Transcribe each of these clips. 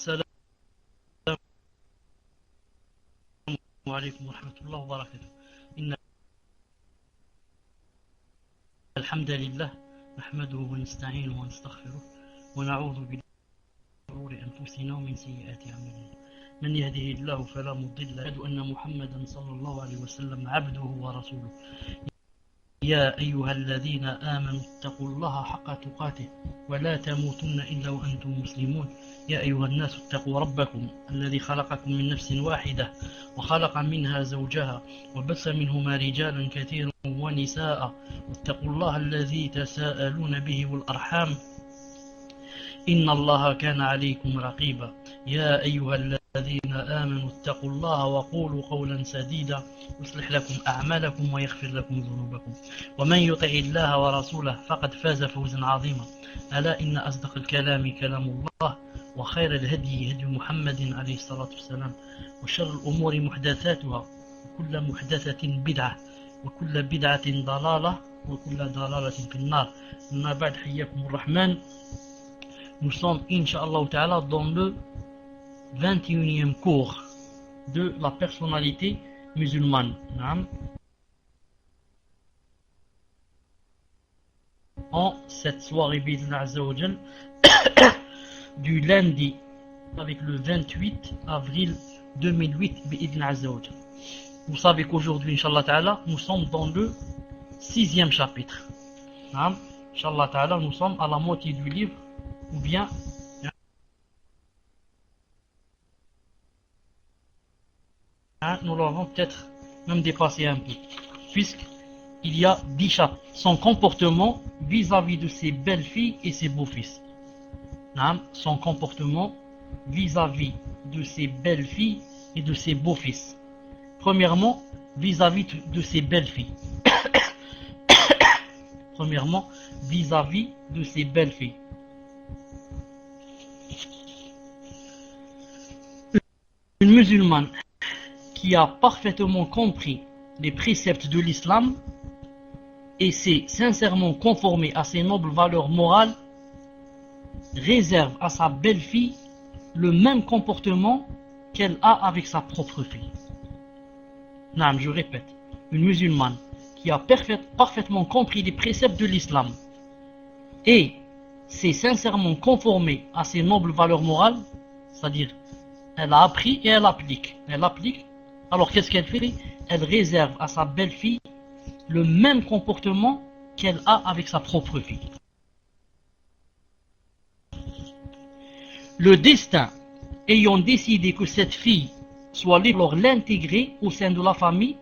السلام عليكم ورحمة الله وبركاته. إن الحمد لله نحمده ونستعينه ونستغفره ونعوذ بالله من شرور أنفسنا ومن سيئات أعمالنا. من يهده الله فلا مضل له، أشهد أن محمدا صلى الله عليه وسلم عبده ورسوله. يا أيها الذين آمنوا اتقوا الله حق تقاته ولا تموتن إلا وأنتم مسلمون. يا أيها الناس اتقوا ربكم الذي خلقكم من نفس واحدة وخلق منها زوجها وبث منهما رجالا كثيرا ونساء، واتقوا الله الذي تساءلون به والأرحام إن الله كان عليكم رقيبا. يا أيها الذين آمنوا اتقوا الله وقولوا قولا سديدا يصلح لكم أعمالكم ويغفر لكم ذنوبكم، ومن يطع الله ورسوله فقد فاز فوزا عظيما. ألا إن أصدق الكلام كلام الله، وخير الهدي هدي محمد عليه الصلاة والسلام، وشر الأمور محدثاتها، وكل محدثة بدعة، وكل بدعة ضلالة، وكل ضلالة في النار. أما بعد، حياكم الرحمن. Nous sommes, Inch'Allah Ta'ala, dans le 21e cours de la personnalité musulmane. En cette soirée Bidna Azza wa Jal du lundi avec le 28 avril 2008 Bidna Azza wa Jal. Vous savez qu'aujourd'hui, Inch'Allah Ta'ala, nous sommes dans le 6e chapitre. Inch'Allah Ta'ala, nous sommes à la moitié du livre, ou bien nous l'avons peut-être même dépassé un peu, puisqu'il y a 10 chapitres. Son comportement vis-à-vis de ses belles-filles et ses beaux-fils. Son comportement vis-à-vis de ses belles-filles et de ses beaux-fils. Premièrement, vis-à-vis de ses belles-filles. Premièrement, vis-à-vis de ses belles-filles. Une musulmane qui a parfaitement compris les préceptes de l'islam et s'est sincèrement conformée à ses nobles valeurs morales réserve à sa belle-fille le même comportement qu'elle a avec sa propre fille. Je répète, une musulmane qui a parfaitement compris les préceptes de l'islam et s'est sincèrement conformée à ses nobles valeurs morales, c'est-à-dire elle a appris et elle applique. Elle applique. Alors qu'est-ce qu'elle fait? Elle réserve à sa belle-fille le même comportement qu'elle a avec sa propre fille. Le destin ayant décidé que cette fille soit libre, alors l'intégrer au sein de la famille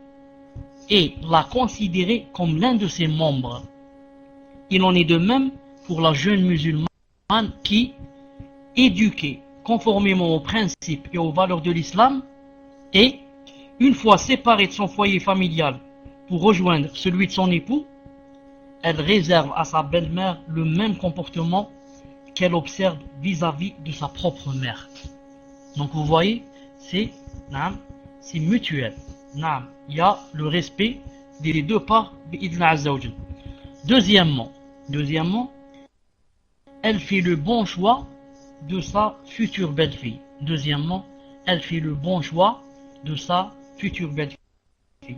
et la considérer comme l'un de ses membres. Il en est de même pour la jeune musulmane qui, éduquée conformément aux principes et aux valeurs de l'islam, et, une fois séparée de son foyer familial pour rejoindre celui de son époux, elle réserve à sa belle-mère le même comportement qu'elle observe vis-à-vis de sa propre mère. Donc vous voyez, c'est mutuel. Il y a le respect des deux parts. Deuxièmement, elle fait le bon choix de sa future belle-fille. Deuxièmement, elle fait le bon choix de sa future belle-fille.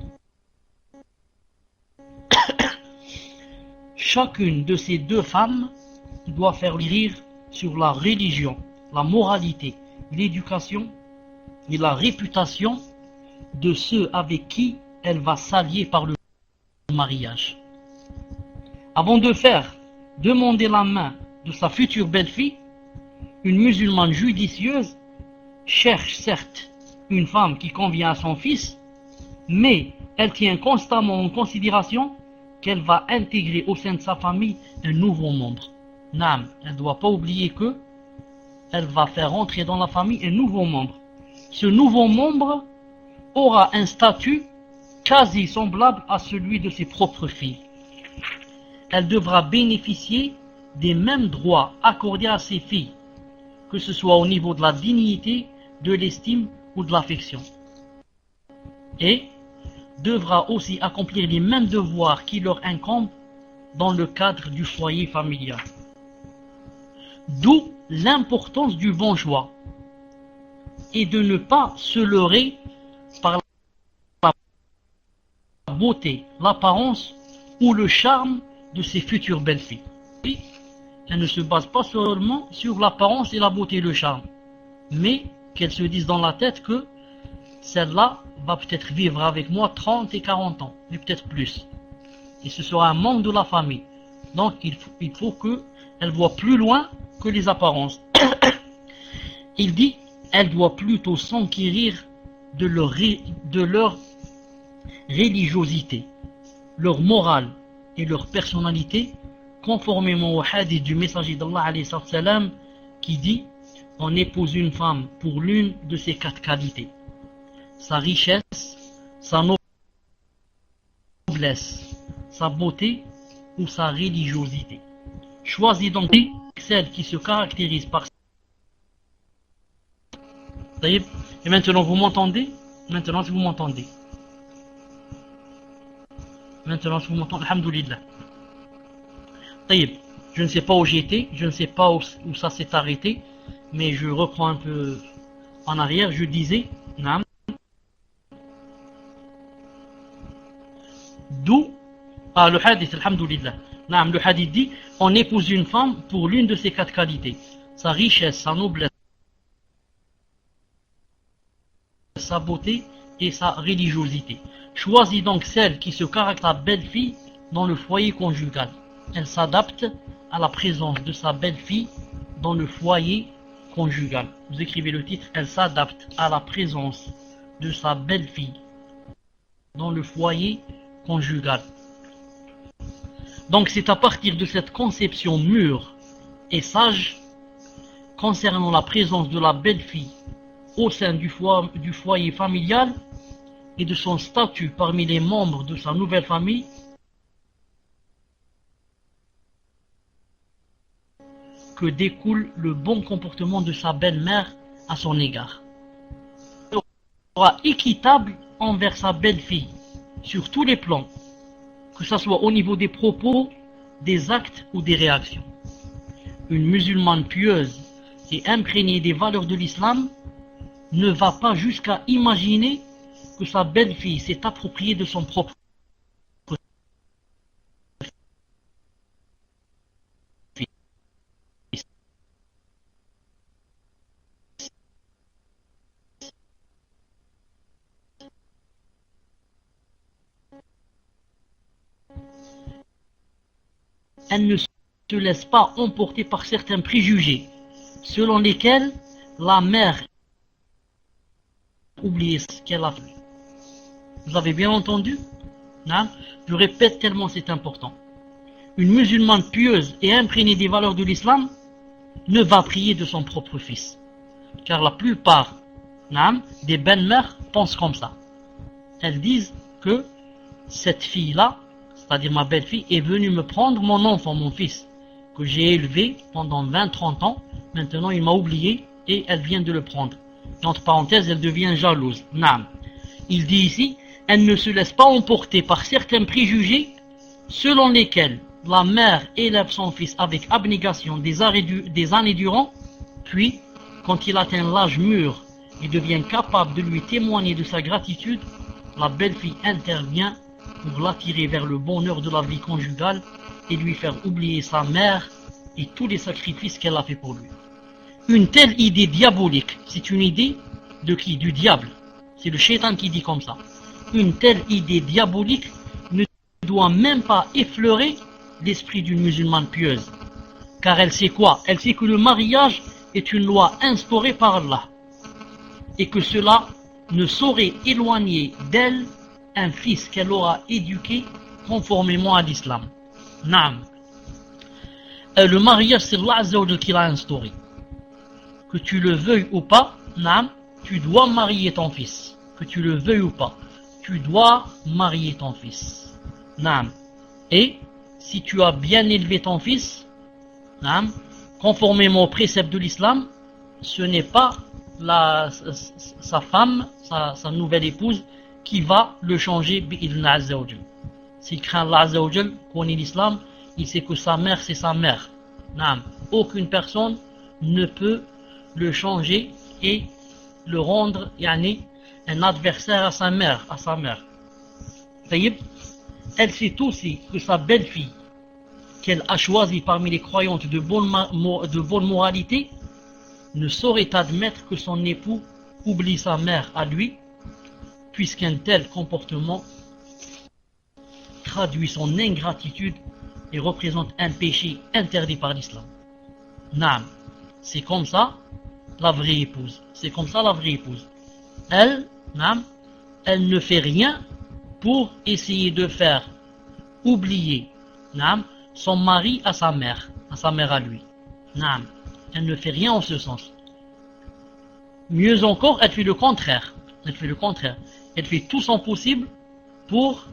Chacune de ces deux femmes doit faire rire sur la religion, la moralité, l'éducation et la réputation de ceux avec qui elle va s'allier par le mariage. Avant de demander la main de sa future belle-fille, une musulmane judicieuse cherche certes une femme qui convient à son fils, mais elle tient constamment en considération qu'elle va intégrer au sein de sa famille un nouveau membre. Elle ne doit pas oublier que elle va faire entrer dans la famille un nouveau membre. Ce nouveau membre aura un statut quasi semblable à celui de ses propres filles. Elle devra bénéficier des mêmes droits accordés à ses filles, que ce soit au niveau de la dignité, de l'estime ou de l'affection. Et devra aussi accomplir les mêmes devoirs qui leur incombent dans le cadre du foyer familial. D'où l'importance du bon choix. et de ne pas se leurrer par la beauté, l'apparence ou le charme de ses futures belles-filles. Elle ne se base pas seulement sur l'apparence et la beauté et le charme, mais qu'elle se dise dans la tête que celle-là va peut-être vivre avec moi 30 et 40 ans, mais peut-être plus. Et ce sera un membre de la famille. Donc il faut qu'elle voit plus loin que les apparences. Il dit, elle doit plutôt s'enquérir de leur religiosité, leur morale et leur personnalité, conformément au hadith du messager d'Allah alayhi salam qui dit, on épouse une femme pour l'une de ces 4 qualités: sa richesse, sa noblesse, sa beauté ou sa religiosité. Choisis donc celle qui se caractérise par... Et maintenant vous m'entendez? Maintenant si vous m'entendez. Maintenant si vous m'entendez, alhamdoulilah. Je ne sais pas où j'étais, je ne sais pas où ça s'est arrêté, mais je reprends un peu en arrière. Je disais, d'où le hadith, alhamdoulilah. Le hadith dit, on épouse une femme pour l'une de ces 4 qualités: sa richesse, sa noblesse, sa beauté et sa religiosité. Choisis donc celle qui se caractérise sa belle-fille dans le foyer conjugal. Elle s'adapte à la présence de sa belle-fille dans le foyer conjugal. Vous écrivez le titre, elle s'adapte à la présence de sa belle-fille dans le foyer conjugal. Donc c'est à partir de cette conception mûre et sage concernant la présence de la belle-fille au sein du foyer familial et de son statut parmi les membres de sa nouvelle famille que découle le bon comportement de sa belle-mère à son égard. Elle sera équitable envers sa belle-fille sur tous les plans, que ce soit au niveau des propos, des actes ou des réactions. Une musulmane pieuse et imprégnée des valeurs de l'islam ne va pas jusqu'à imaginer que sa belle-fille s'est appropriée de son propre fils. Elle ne se laisse pas emporter par certains préjugés selon lesquels la mère oublie ce qu'elle a fait. Vous avez bien entendu? Je répète tellement c'est important. Une musulmane pieuse et imprégnée des valeurs de l'islam ne va prier de son propre fils. Car la plupart des belles-mères pensent comme ça. Elles disent que cette fille-là, c'est-à-dire ma belle-fille, est venue me prendre mon enfant, mon fils, que j'ai élevé pendant 20-30 ans. Maintenant il m'a oublié et elle vient de le prendre. Entre parenthèses, elle devient jalouse. Il dit ici, elle ne se laisse pas emporter par certains préjugés selon lesquels la mère élève son fils avec abnégation des années durant, puis, quand il atteint l'âge mûr et devient capable de lui témoigner de sa gratitude, la belle-fille intervient pour l'attirer vers le bonheur de la vie conjugale et lui faire oublier sa mère et tous les sacrifices qu'elle a fait pour lui. Une telle idée diabolique, c'est une idée de qui? Du diable. C'est le shaitan qui dit comme ça. Une telle idée diabolique ne doit même pas effleurer l'esprit d'une musulmane pieuse. Car elle sait quoi? Elle sait que le mariage est une loi instaurée par Allah. Et que cela ne saurait éloigner d'elle un fils qu'elle aura éduqué conformément à l'islam. Le mariage, c'est Allah Azza wa Jalla qui l'a instauré. Que tu le veuilles ou pas, tu dois marier ton fils. Que tu le veuilles ou pas, tu dois marier ton fils. Et si tu as bien élevé ton fils, conformément aux préceptes de l'islam, ce n'est pas sa femme, sa nouvelle épouse, qui va le changer bi'idhna Azza wa Jal. S'il craint Allah Azza wa Jal, connaît l'islam, il sait que sa mère c'est sa mère. Aucune personne ne peut le changer et le rendre yani, un adversaire à sa mère. Elle sait aussi que sa belle-fille, qu'elle a choisie parmi les croyantes de bonne moralité, ne saurait admettre que son époux oublie sa mère à lui, puisqu'un tel comportement traduit son ingratitude et représente un péché interdit par l'islam. Naam, c'est comme ça la vraie épouse. C'est comme ça la vraie épouse. Elle, naam, elle ne fait rien pour essayer de faire oublier, naam, son mari à sa mère à lui. Naam, elle ne fait rien en ce sens. Mieux encore, elle fait le contraire. Elle fait tout son possible pour,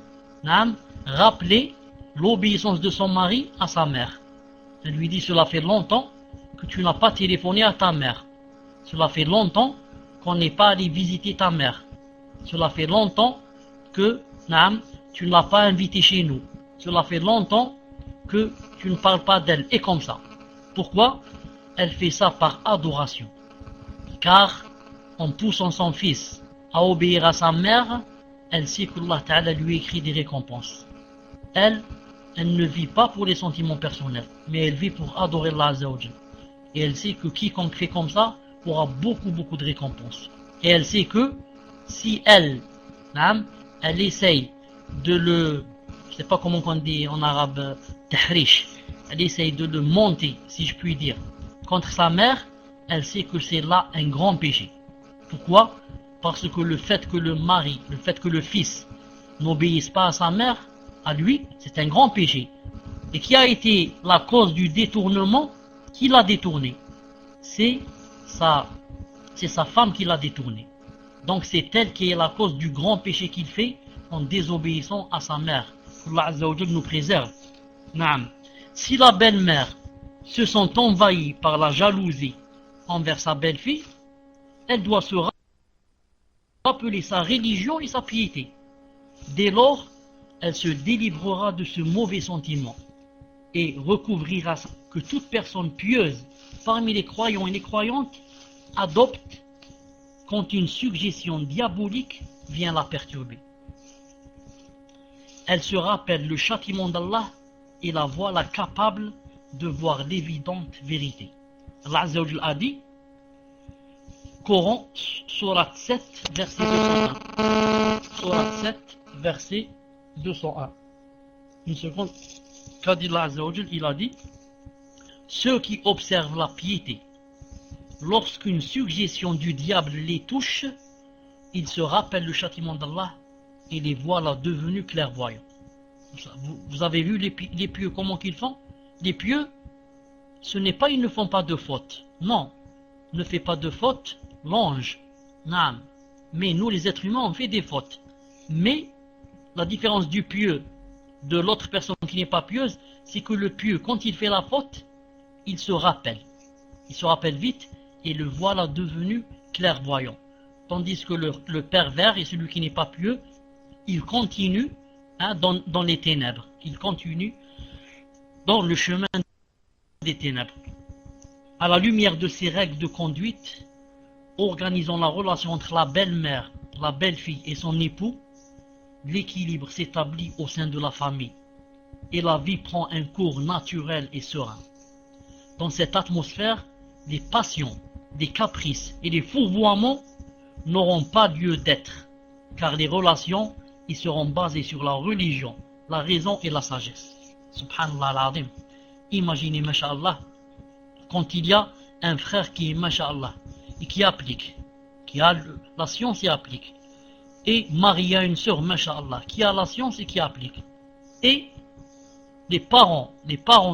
naam, rappeler l'obéissance de son mari à sa mère. Elle lui dit, cela fait longtemps que tu n'as pas téléphoné à ta mère. Cela fait longtemps qu'on n'est pas allé visiter ta mère. Cela fait longtemps que, naam, tu ne l'as pas invité chez nous. Cela fait longtemps que tu ne parles pas d'elle. Et comme ça. Pourquoi? Elle fait ça par adoration. Car en poussant son fils à obéir à sa mère, elle sait que Allah Ta'ala lui écrit des récompenses. Elle ne vit pas pour les sentiments personnels, mais elle vit pour adorer Allah Azza wa Jal. Et elle sait que quiconque fait comme ça aura beaucoup de récompenses. Et elle sait que si elle essaye de le, je sais pas comment on dit en arabe, tahrish, elle essaye de le monter, si je puis dire, contre sa mère, elle sait que c'est là un grand péché. Pourquoi? Parce que le fait que le fils n'obéisse pas à sa mère, à lui, c'est un grand péché. Et qui a été la cause du détournement? Qui l'a détourné? C'est sa femme qui l'a détourné. Donc c'est elle qui est la cause du grand péché qu'il fait en désobéissant à sa mère. Allah Azza wa Jal nous préserve. Naam. Si la belle-mère se sent envahie par la jalousie envers sa belle-fille, elle doit se rappeler sa religion et sa piété. Dès lors, elle se délivrera de ce mauvais sentiment et recouvrira que toute personne pieuse parmi les croyants et les croyantes adopte quand une suggestion diabolique vient la perturber. Elle se rappelle le châtiment d'Allah et la voilà capable de voir l'évidente vérité. Allah Azza wa Jal a dit, Coran, Sourate 7, verset 201. Sourate 7, verset 201. Une seconde. Qu'a dit Allah Azza wa Jal? Il a dit, ceux qui observent la piété, lorsqu'une suggestion du diable les touche, ils se rappellent le châtiment d'Allah et les voilà devenus clairvoyants. Vous avez vu les pieux, comment qu'ils font? Les pieux, ce n'est pas ils ne font pas de faute. Non, ne fait pas de faute l'ange. Naam. Mais nous les êtres humains on fait des fautes. Mais la différence du pieux de l'autre personne qui n'est pas pieuse, c'est que le pieux, quand il fait la faute, il se rappelle. Il se rappelle vite et le voilà devenu clairvoyant. Tandis que le pervers et celui qui n'est pas pieux, il continue dans les ténèbres. Il continue dans le chemin des ténèbres. À la lumière de ces règles de conduite, organisant la relation entre la belle-mère, la belle-fille et son époux, l'équilibre s'établit au sein de la famille et la vie prend un cours naturel et serein. Dans cette atmosphère, les passions, les caprices et les fourvoiements n'auront pas lieu d'être, car les relations y seront basées sur la religion, la raison et la sagesse. Subhanallah al-Azim. Imaginez, masha'Allah, quand il y a un frère qui est, masha'Allah, et qui applique, qui a la science et applique, et marié à une sœur, masha'Allah, qui a la science et qui applique, et les parents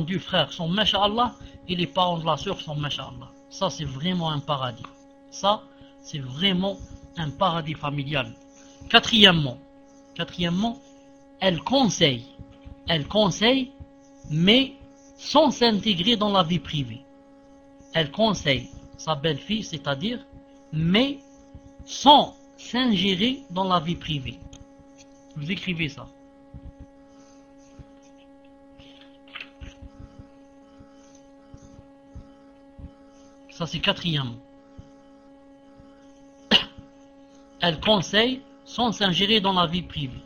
du frère sont, masha'Allah, et les parents de la sœur sont, masha'Allah. Ça, c'est vraiment un paradis. Ça, c'est vraiment un paradis familial. Quatrièmement, elle conseille, mais sans s'intégrer dans la vie privée. Elle conseille sa belle-fille, c'est-à-dire, mais sans s'ingérer dans la vie privée. Vous écrivez ça. Ça, c'est quatrièmement. elle conseille sans s'ingérer dans la vie privée.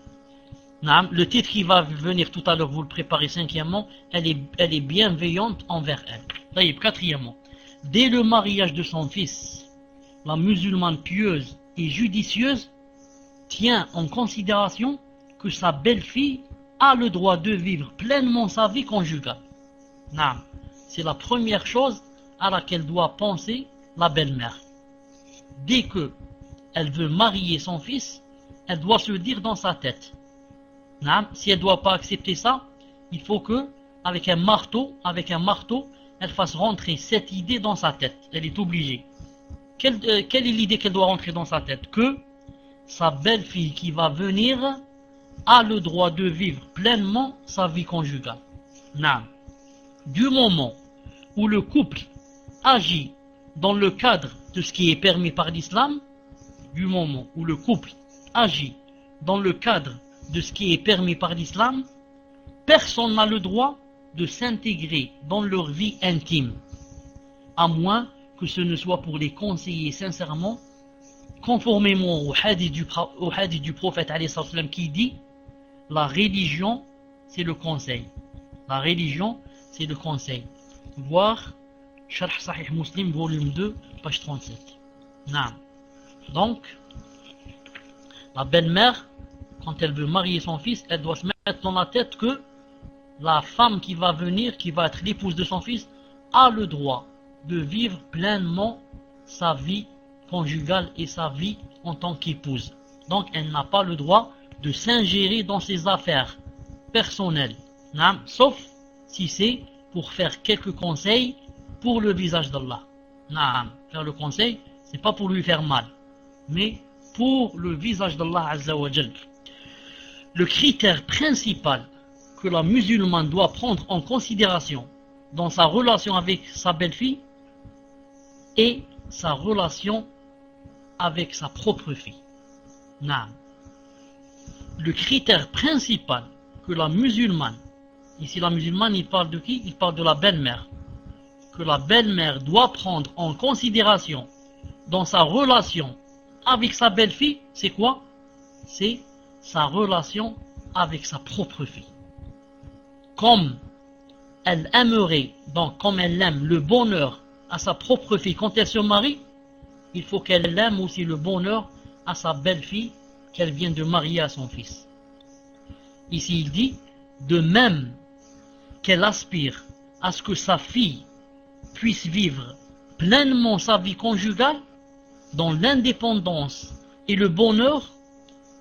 Le titre qui va venir tout à l'heure, vous le préparez. Cinquièmement, elle est bienveillante envers elle. Quatrièmement, dès le mariage de son fils, la musulmane pieuse et judicieuse tient en considération que sa belle-fille a le droit de vivre pleinement sa vie conjugale. C'est la première chose à laquelle doit penser la belle-mère. Dès que elle veut marier son fils, elle doit se dire dans sa tête. Si elle ne doit pas accepter ça, il faut que, avec un marteau, elle fasse rentrer cette idée dans sa tête. Elle est obligée. Quelle est l'idée qu'elle doit rentrer dans sa tête? Que sa belle-fille qui va venir a le droit de vivre pleinement sa vie conjugale. Du moment où le couple agit dans le cadre de ce qui est permis par l'islam, personne n'a le droit de s'intégrer dans leur vie intime, à moins que ce ne soit pour les conseiller sincèrement, conformément au hadith du prophète qui dit: la religion c'est le conseil. Voir Sharh Sahih Muslim volume 2 page 37. Donc la belle-mère, quand elle veut marier son fils, elle doit se mettre dans la tête que la femme qui va venir, qui va être l'épouse de son fils, a le droit de vivre pleinement sa vie conjugale et sa vie en tant qu'épouse. Donc elle n'a pas le droit de s'ingérer dans ses affaires personnelles, sauf si c'est pour faire quelques conseils pour le visage d'Allah. Faire le conseil, c'est pas pour lui faire mal, mais pour le visage d'Allah Azza wa Jal. Le critère principal que la musulmane doit prendre en considération dans sa relation avec sa belle-fille est sa relation avec sa propre fille. Le critère principal que la musulmane, ici la musulmane, il parle de qui? Il parle de la belle-mère. Que la belle-mère doit prendre en considération dans sa relation avec sa belle-fille, c'est quoi? C'est sa relation avec sa propre fille. Comme elle aimerait, donc comme elle aime le bonheur à sa propre fille quand elle se marie, il faut qu'elle aime aussi le bonheur à sa belle-fille qu'elle vient de marier à son fils. Ici il dit, de même qu'elle aspire à ce que sa fille puisse vivre pleinement sa vie conjugale dans l'indépendance et le bonheur,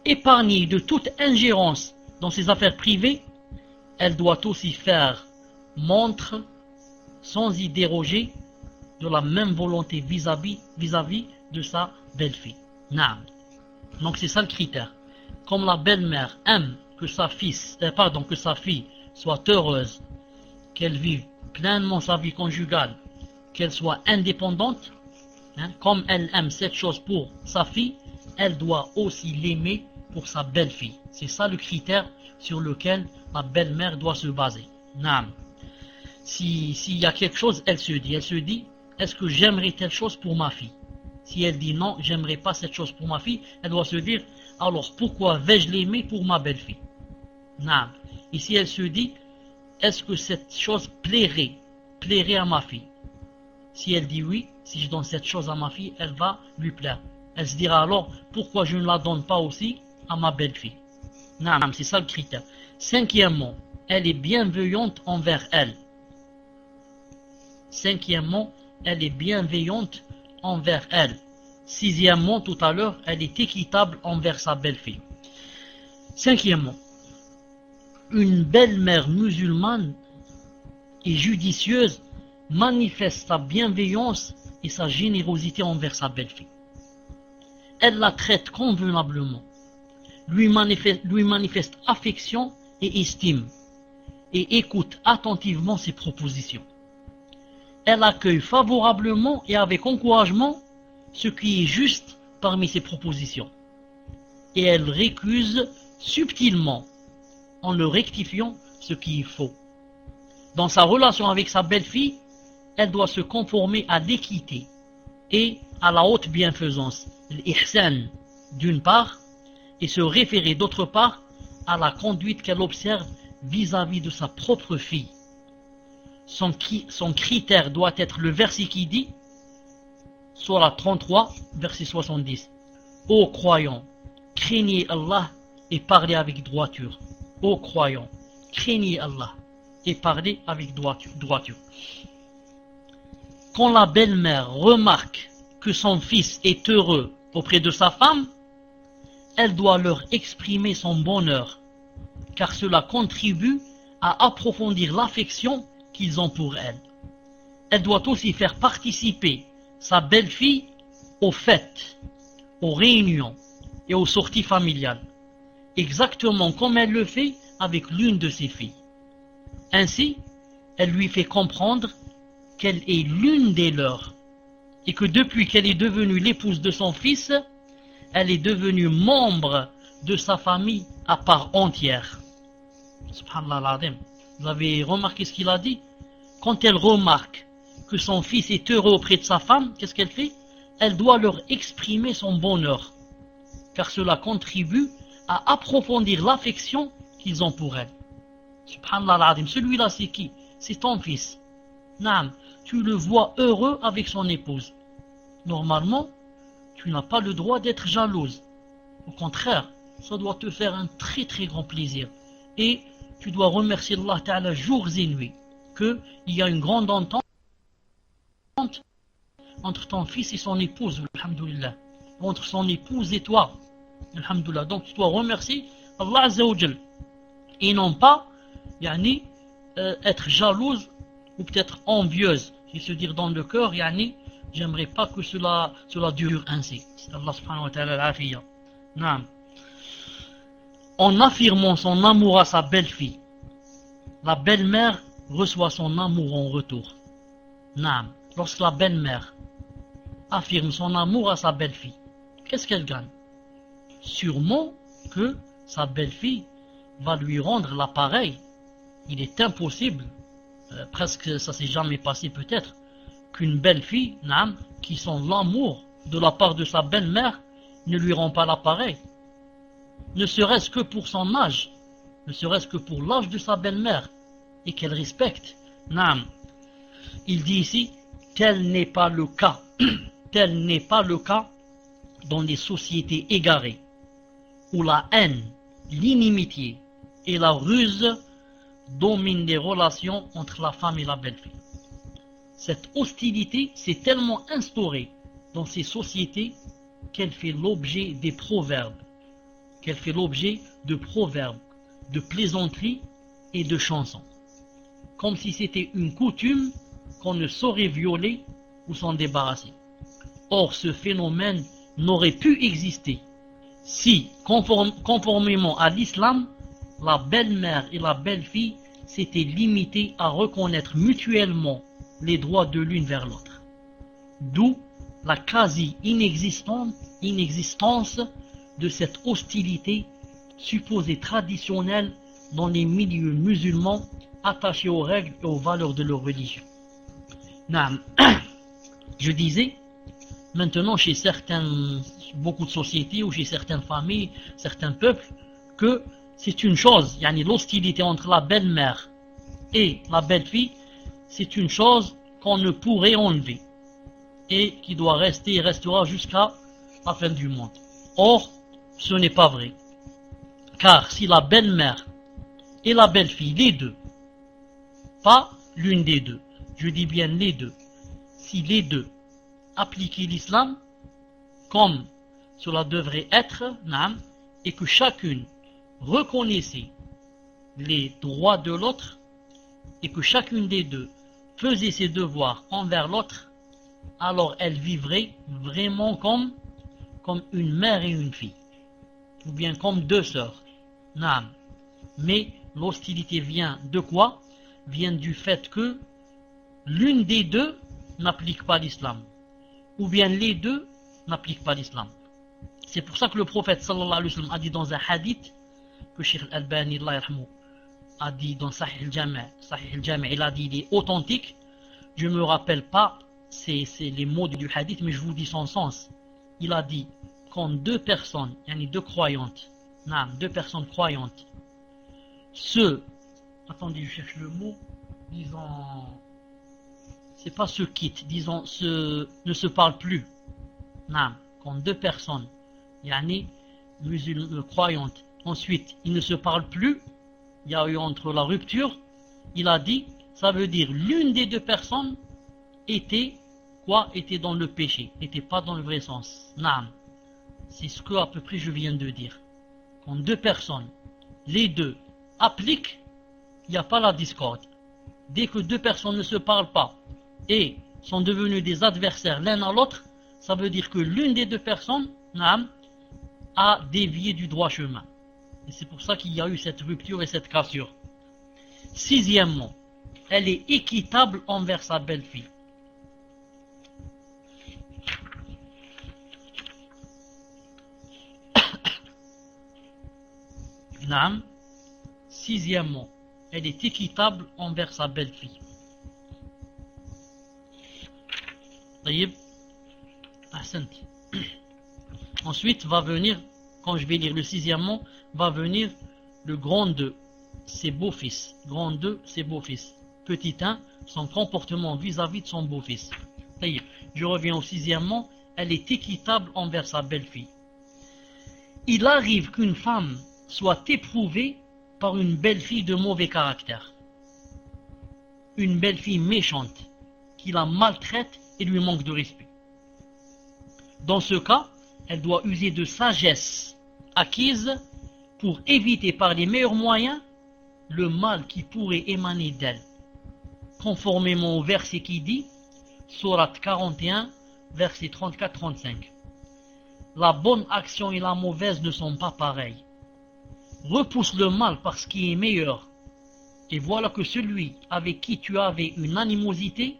épargnée de toute ingérence dans ses affaires privées, elle doit aussi faire montre, sans y déroger, de la même volonté vis-à-vis de sa belle-fille. Donc c'est ça le critère. Comme la belle-mère aime que sa fille soit heureuse, qu'elle vive pleinement sa vie conjugale, qu'elle soit indépendante, comme elle aime cette chose pour sa fille, elle doit aussi l'aimer pour sa belle-fille. C'est ça le critère sur lequel la belle-mère doit se baser. S'il y a quelque chose, elle se dit, est-ce que j'aimerais telle chose pour ma fille? Si elle dit non, j'aimerais pas cette chose pour ma fille, elle doit se dire, alors pourquoi vais-je l'aimer pour ma belle-fille? Et si elle se dit, est-ce que cette chose plairait à ma fille? Si elle dit oui, si je donne cette chose à ma fille, elle va lui plaire. Elle se dira alors, pourquoi je ne la donne pas aussi à ma belle-fille? C'est ça le critère. Cinquièmement, elle est bienveillante envers elle. Sixièmement, tout à l'heure, elle est équitable envers sa belle-fille. Cinquièmement, une belle-mère musulmane et judicieuse manifeste sa bienveillance et sa générosité envers sa belle-fille. Elle la traite convenablement, lui manifeste affection et estime, et écoute attentivement ses propositions. Elle accueille favorablement et avec encouragement ce qui est juste parmi ses propositions, et elle récuse subtilement en le rectifiant ce qui est faux. Dans sa relation avec sa belle-fille, elle doit se conformer à l'équité et à la haute bienfaisance, l'ihsan, d'une part, et se référer d'autre part à la conduite qu'elle observe vis-à-vis de sa propre fille. Son critère doit être le verset qui dit, Sourate 33, verset 70. Ô croyants, craignez Allah et parlez avec droiture. Ô croyants, craignez Allah et parlez avec droiture. Quand la belle-mère remarque que son fils est heureux auprès de sa femme, elle doit leur exprimer son bonheur, car cela contribue à approfondir l'affection qu'ils ont pour elle. Elle doit aussi faire participer sa belle-fille aux fêtes, aux réunions et aux sorties familiales, exactement comme elle le fait avec l'une de ses filles. Ainsi, elle lui fait comprendre qu'elle est l'une des leurs, et que depuis qu'elle est devenue l'épouse de son fils, elle est devenue membre de sa famille à part entière. Subhanallah al-Azim. Vous avez remarqué ce qu'il a dit? Quand elle remarque que son fils est heureux auprès de sa femme, qu'est-ce qu'elle fait? Elle doit leur exprimer son bonheur, car cela contribue à approfondir l'affection qu'ils ont pour elle. Subhanallah al-Azim. Celui-là c'est qui? C'est ton fils. Naam, tu le vois heureux avec son épouse. Normalement, tu n'as pas le droit d'être jalouse. Au contraire, ça doit te faire un très très grand plaisir. Et tu dois remercier Allah Ta'ala jours et nuits qu'il y a une grande entente entre ton fils et son épouse, alhamdoulilah, entre son épouse et toi, alhamdoulilah. Donc tu dois remercier Allah Azza wa Jal et non pas être jalouse ou peut-être envieuse, et se dire dans le cœur, j'aimerais pas que cela dure ainsi. C'est Allah subhanahu wa ta'ala al-afiya. Naam. En affirmant son amour à sa belle-fille, la belle-mère reçoit son amour en retour. Naam. Lorsque la belle-mère affirme son amour à sa belle-fille, qu'est-ce qu'elle gagne? Sûrement que sa belle-fille va lui rendre l'appareil. Il est impossible, presque ça s'est jamais passé peut-être, qu'une belle-fille, qui sent l'amour de la part de sa belle-mère, ne lui rend pas l'appareil. Ne serait-ce que pour son âge, ne serait-ce que pour l'âge de sa belle-mère, et qu'elle respecte. Il dit ici, tel n'est pas le cas, tel n'est pas le cas dans les sociétés égarées, où la haine, l'inimitié et la ruse dominent les relations entre la femme et la belle-fille. Cette hostilité s'est tellement instaurée dans ces sociétés qu'elle fait l'objet des proverbes, qu'elle fait l'objet de proverbes, de plaisanteries et de chansons, comme si c'était une coutume qu'on ne saurait violer ou s'en débarrasser. Or, ce phénomène n'aurait pu exister si, conformément à l'islam, la belle-mère et la belle-fille s'étaient limitées à reconnaître mutuellement les droits de l'une vers l'autre. D'où la quasi-inexistence de cette hostilité supposée traditionnelle dans les milieux musulmans attachés aux règles et aux valeurs de leur religion. Je disais, maintenant chez beaucoup de sociétés ou chez certaines familles, certains peuples, que c'est une chose, l'hostilité entre la belle-mère et la belle-fille, c'est une chose qu'on ne pourrait enlever et qui doit rester et restera jusqu'à la fin du monde. Or, ce n'est pas vrai. Car si la belle-mère et la belle-fille, les deux, pas l'une des deux, je dis bien les deux, si les deux appliquaient l'islam comme cela devrait être, et que chacune reconnaissait les droits de l'autre et que chacune des deux faisait ses devoirs envers l'autre, alors elle vivrait vraiment comme une mère et une fille, ou bien comme deux sœurs. Mais l'hostilité vient de quoi? Vient du fait que l'une des deux n'applique pas l'islam, ou bien les deux n'appliquent pas l'islam. C'est pour ça que le prophète sallallahu alayhi wa sallam a dit dans un hadith que Cheikh Al-Albani a dit dans Sahih al-Jami', il a dit, il est authentique, je ne me rappelle pas c'est les mots du hadith, mais je vous dis son sens. Il a dit, quand deux personnes, deux croyantes, deux personnes croyantes, attendez, je cherche le mot, disons, c'est pas se quittent, disons, ne se parlent plus. Quand deux personnes, musulmanes croyantes, ensuite, ils ne se parlent plus, il y a eu entre la rupture, il a dit, ça veut dire l'une des deux personnes était dans le péché, n'était pas dans le vrai sens. C'est ce que à peu près je viens de dire. Quand deux personnes, les deux appliquent, il n'y a pas la discorde. Dès que deux personnes ne se parlent pas et sont devenues des adversaires l'un à l'autre, ça veut dire que l'une des deux personnes a dévié du droit chemin. Et c'est pour ça qu'il y a eu cette rupture et cette cassure. Sixièmement, elle est équitable envers sa belle-fille. Sixièmement, elle est équitable envers sa belle-fille. Ensuite va venir, quand je vais lire le sixièmement, va venir le grand 2, ses beaux-fils. Grand 2, ses beaux-fils. Petit 1, son comportement vis-à-vis de son beau-fils. Je reviens au sixièmement, elle est équitable envers sa belle-fille. Il arrive qu'une femme soit éprouvée par une belle-fille de mauvais caractère. Une belle-fille méchante, qui la maltraite et lui manque de respect. Dans ce cas, elle doit user de sagesse acquise pour éviter par les meilleurs moyens le mal qui pourrait émaner d'elle. Conformément au verset qui dit, Sourate 41, verset 34-35. La bonne action et la mauvaise ne sont pas pareilles. Repousse le mal par ce qui est meilleur, et voilà que celui avec qui tu avais une animosité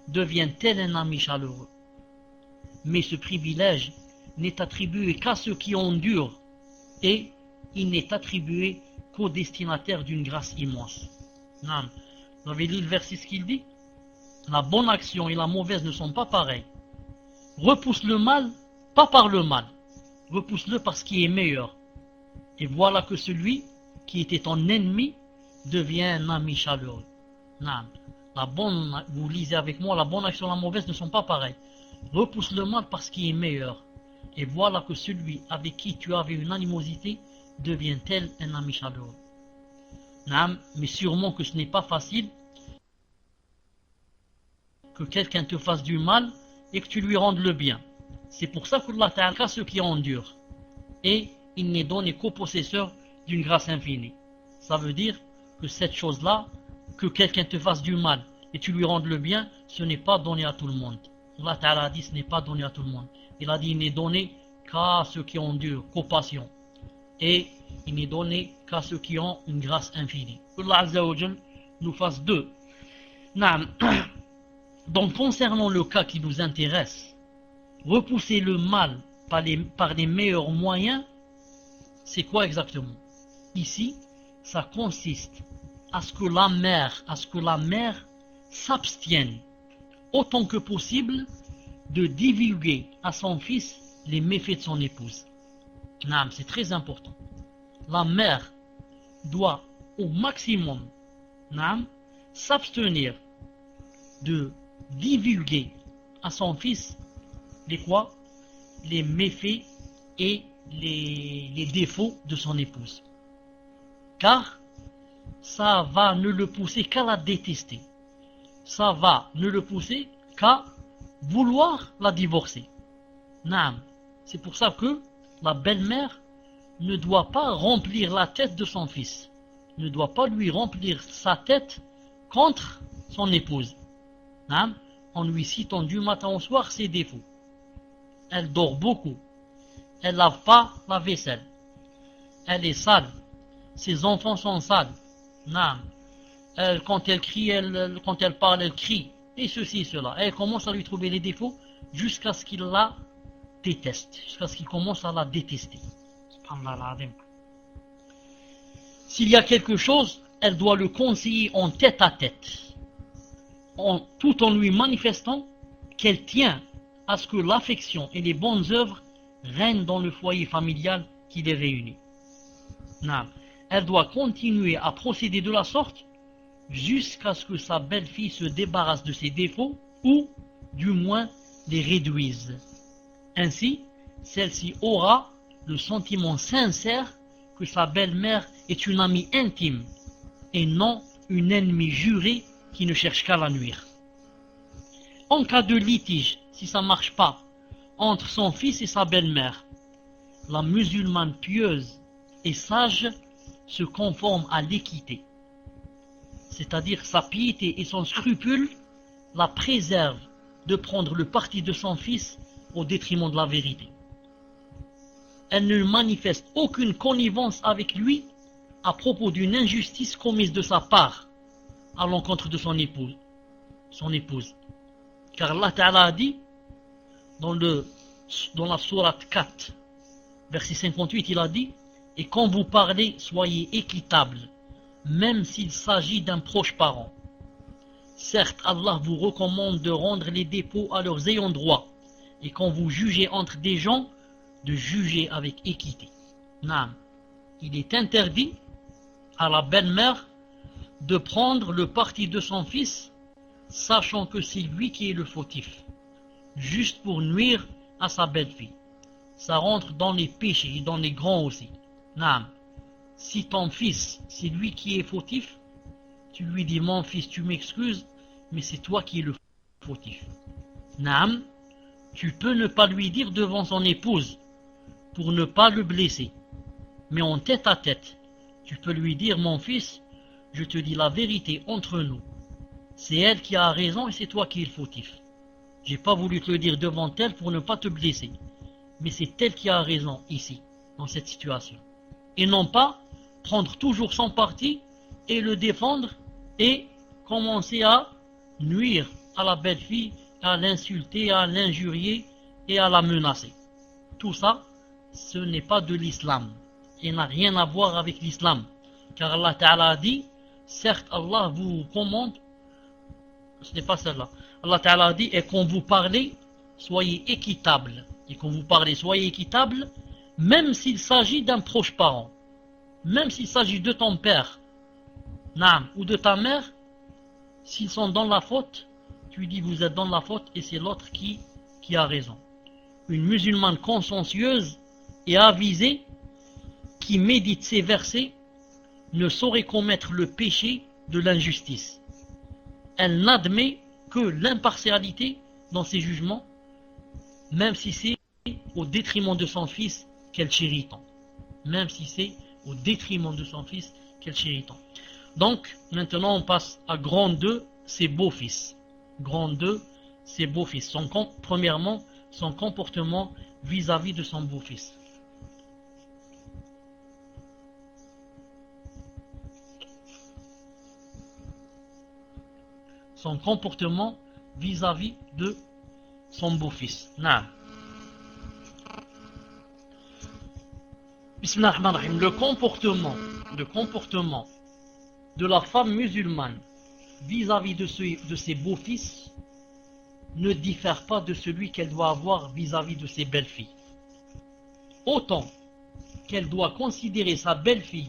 devient tel un ami chaleureux. Mais ce privilège n'est attribué qu'à ceux qui endurent, et il n'est attribué qu'aux destinataires d'une grâce immense. Vous avez lu le verset, ce qu'il dit? La bonne action et la mauvaise ne sont pas pareilles. Repousse le mal, pas par le mal. Repousse-le par ce qui est meilleur. Et voilà que celui qui était ton ennemi devient un ami chaleureux. Vous lisez avec moi, la bonne action et la mauvaise ne sont pas pareilles. Repousse le mal par ce qui est meilleur. Et voilà que celui avec qui tu avais une animosité devient tel un ami chaleureux. Mais sûrement que ce n'est pas facile que quelqu'un te fasse du mal et que tu lui rendes le bien. C'est pour ça qu'Allah Ta'ala ceux qui endurent. Et il n'est donné qu'aux possesseurs d'une grâce infinie. Ça veut dire que cette chose-là, que quelqu'un te fasse du mal et tu lui rendes le bien, ce n'est pas donné à tout le monde. Allah Ta'ala a dit ce n'est pas donné à tout le monde. Il a dit il n'est donné qu'à ceux qui endurent, qu'aux patients. Et il n'est donné qu'à ceux qui ont une grâce infinie. Allah Azza wa Jal nous fasse deux. Donc concernant le cas qui nous intéresse, repousser le mal par les meilleurs moyens, c'est quoi exactement? Ici, ça consiste à ce que la mère s'abstienne autant que possible de divulguer à son fils les méfaits de son épouse. C'est très important. La mère doit au maximum s'abstenir de divulguer à son fils les méfaits et les défauts de son épouse. Car ça va ne le pousser qu'à la détester. Ça va ne le pousser qu'à vouloir la divorcer. C'est pour ça que la belle-mère ne doit pas remplir la tête de son fils. Ne doit pas lui remplir sa tête contre son épouse. En lui citant du matin au soir ses défauts. Elle dort beaucoup. Elle lave pas la vaisselle. Elle est sale. Ses enfants sont sales. Quand elle crie, quand elle parle, elle crie. Et ceci, cela. Elle commence à lui trouver les défauts jusqu'à ce qu'il la déteste. Jusqu'à ce qu'il commence à la détester. S'il y a quelque chose, elle doit le conseiller en tête à tête. Tout en lui manifestant qu'elle tient à ce que l'affection et les bonnes œuvres règne dans le foyer familial qui les réunit. Non. Elle doit continuer à procéder de la sorte jusqu'à ce que sa belle-fille se débarrasse de ses défauts ou, du moins, les réduise. Ainsi, celle-ci aura le sentiment sincère que sa belle-mère est une amie intime et non une ennemie jurée qui ne cherche qu'à la nuire. En cas de litige, si ça ne marche pas, entre son fils et sa belle-mère, la musulmane pieuse et sage se conforme à l'équité. C'est-à-dire sa piété et son scrupule la préservent de prendre le parti de son fils au détriment de la vérité. Elle ne manifeste aucune connivence avec lui à propos d'une injustice commise de sa part à l'encontre de son épouse. Car Allah Ta'ala a dit dans la sourate 4, verset 58, il a dit: et quand vous parlez, soyez équitable, même s'il s'agit d'un proche parent. Certes, Allah vous recommande de rendre les dépôts à leurs ayants droit, et quand vous jugez entre des gens, de juger avec équité. Naam. Il est interdit à la belle-mère de prendre le parti de son fils, sachant que c'est lui qui est le fautif, juste pour nuire à sa belle-fille. Ça rentre dans les péchés et dans les grands aussi. Naam. Si ton fils, c'est lui qui est fautif, tu lui dis: mon fils, tu m'excuses, mais c'est toi qui es le fautif. Naam. Tu peux ne pas lui dire devant son épouse, pour ne pas le blesser. Mais en tête à tête, tu peux lui dire: mon fils, je te dis la vérité entre nous. C'est elle qui a raison et c'est toi qui es le fautif. J'ai pas voulu te le dire devant elle pour ne pas te blesser. Mais c'est elle qui a raison ici, dans cette situation. Et non pas prendre toujours son parti et le défendre et commencer à nuire à la belle-fille, à l'insulter, à l'injurier et à la menacer. Tout ça, ce n'est pas de l'islam et n'a rien à voir avec l'islam. Car Allah Ta'ala a dit, certes Allah vous commande, ce n'est pas celle-là. Allah Ta'ala a dit, et quand vous parlez, soyez équitable. Et quand vous parlez, soyez équitable, même s'il s'agit d'un proche parent. Même s'il s'agit de ton père, naam, ou de ta mère, s'ils sont dans la faute, tu dis vous êtes dans la faute et c'est l'autre qui a raison. Une musulmane consciencieuse et avisée qui médite ces versets ne saurait commettre le péché de l'injustice. Elle n'admet que l'impartialité dans ses jugements, même si c'est au détriment de son fils qu'elle chérit tant. Même si c'est au détriment de son fils qu'elle chérit tant. Donc, maintenant on passe à grand 2, ses beaux-fils. Grand 2, ses beaux-fils. Premièrement, son comportement vis-à-vis de son beau-fils. Son comportement vis-à-vis de son beau-fils. Naam. Bismillahirrahmanirrahim. Le comportement de la femme musulmane vis-à-vis de ses beaux-fils ne diffère pas de celui qu'elle doit avoir vis-à-vis de ses belles-filles. Autant qu'elle doit considérer sa belle-fille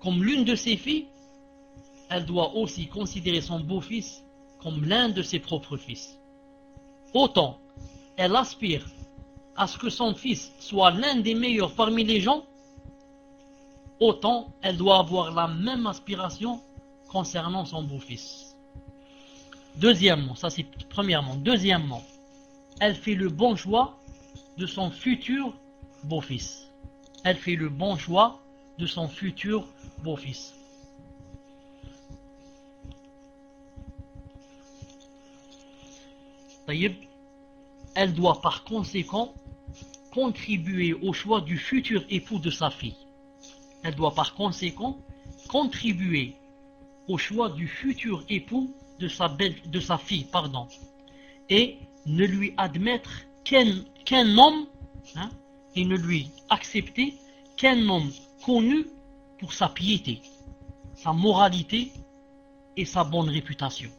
comme l'une de ses filles, elle doit aussi considérer son beau-fils comme l'un de ses propres fils. Autant elle aspire à ce que son fils soit l'un des meilleurs parmi les gens, autant elle doit avoir la même aspiration concernant son beau-fils. Deuxièmement, ça c'est premièrement. Deuxièmement, elle fait le bon choix de son futur beau-fils. Elle fait le bon choix de son futur beau-fils. Elle doit par conséquent contribuer au choix du futur époux de sa fille. Elle doit par conséquent contribuer au choix du futur époux de sa fille, et ne lui admettre qu'un homme, et ne lui accepter qu'un homme connu pour sa piété, sa moralité et sa bonne réputation.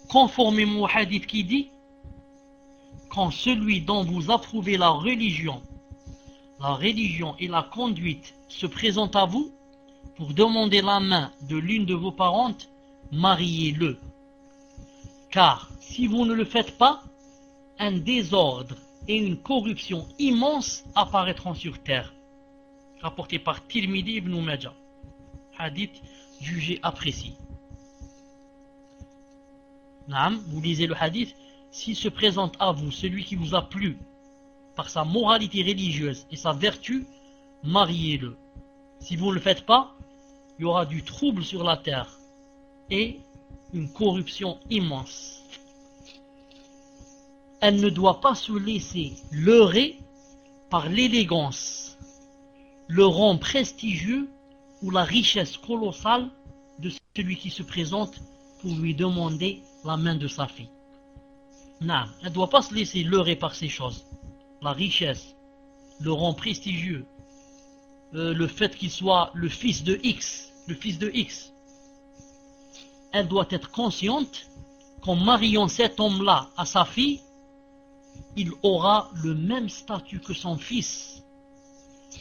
Conformément au hadith qui dit: quand celui dont vous approuvez la religion la religion et la conduite se présentent à vous pour demander la main de l'une de vos parentes, mariez-le. Car si vous ne le faites pas, un désordre et une corruption immense apparaîtront sur terre. Rapporté par Tirmidhi ibn Majah. Hadith jugé apprécié. Naam, vous lisez le hadith. S'il se présente à vous celui qui vous a plu par sa moralité religieuse et sa vertu, mariez-le. Si vous ne le faites pas, il y aura du trouble sur la terre et une corruption immense. Elle ne doit pas se laisser leurrer par l'élégance, le rang prestigieux ou la richesse colossale de celui qui se présente pour lui demander la main de sa fille. Non, elle ne doit pas se laisser leurrer par ces choses. La richesse, le rang prestigieux, le fait qu'il soit le fils de X, Elle doit être consciente qu'en mariant cet homme-là à sa fille, il aura le même statut que son fils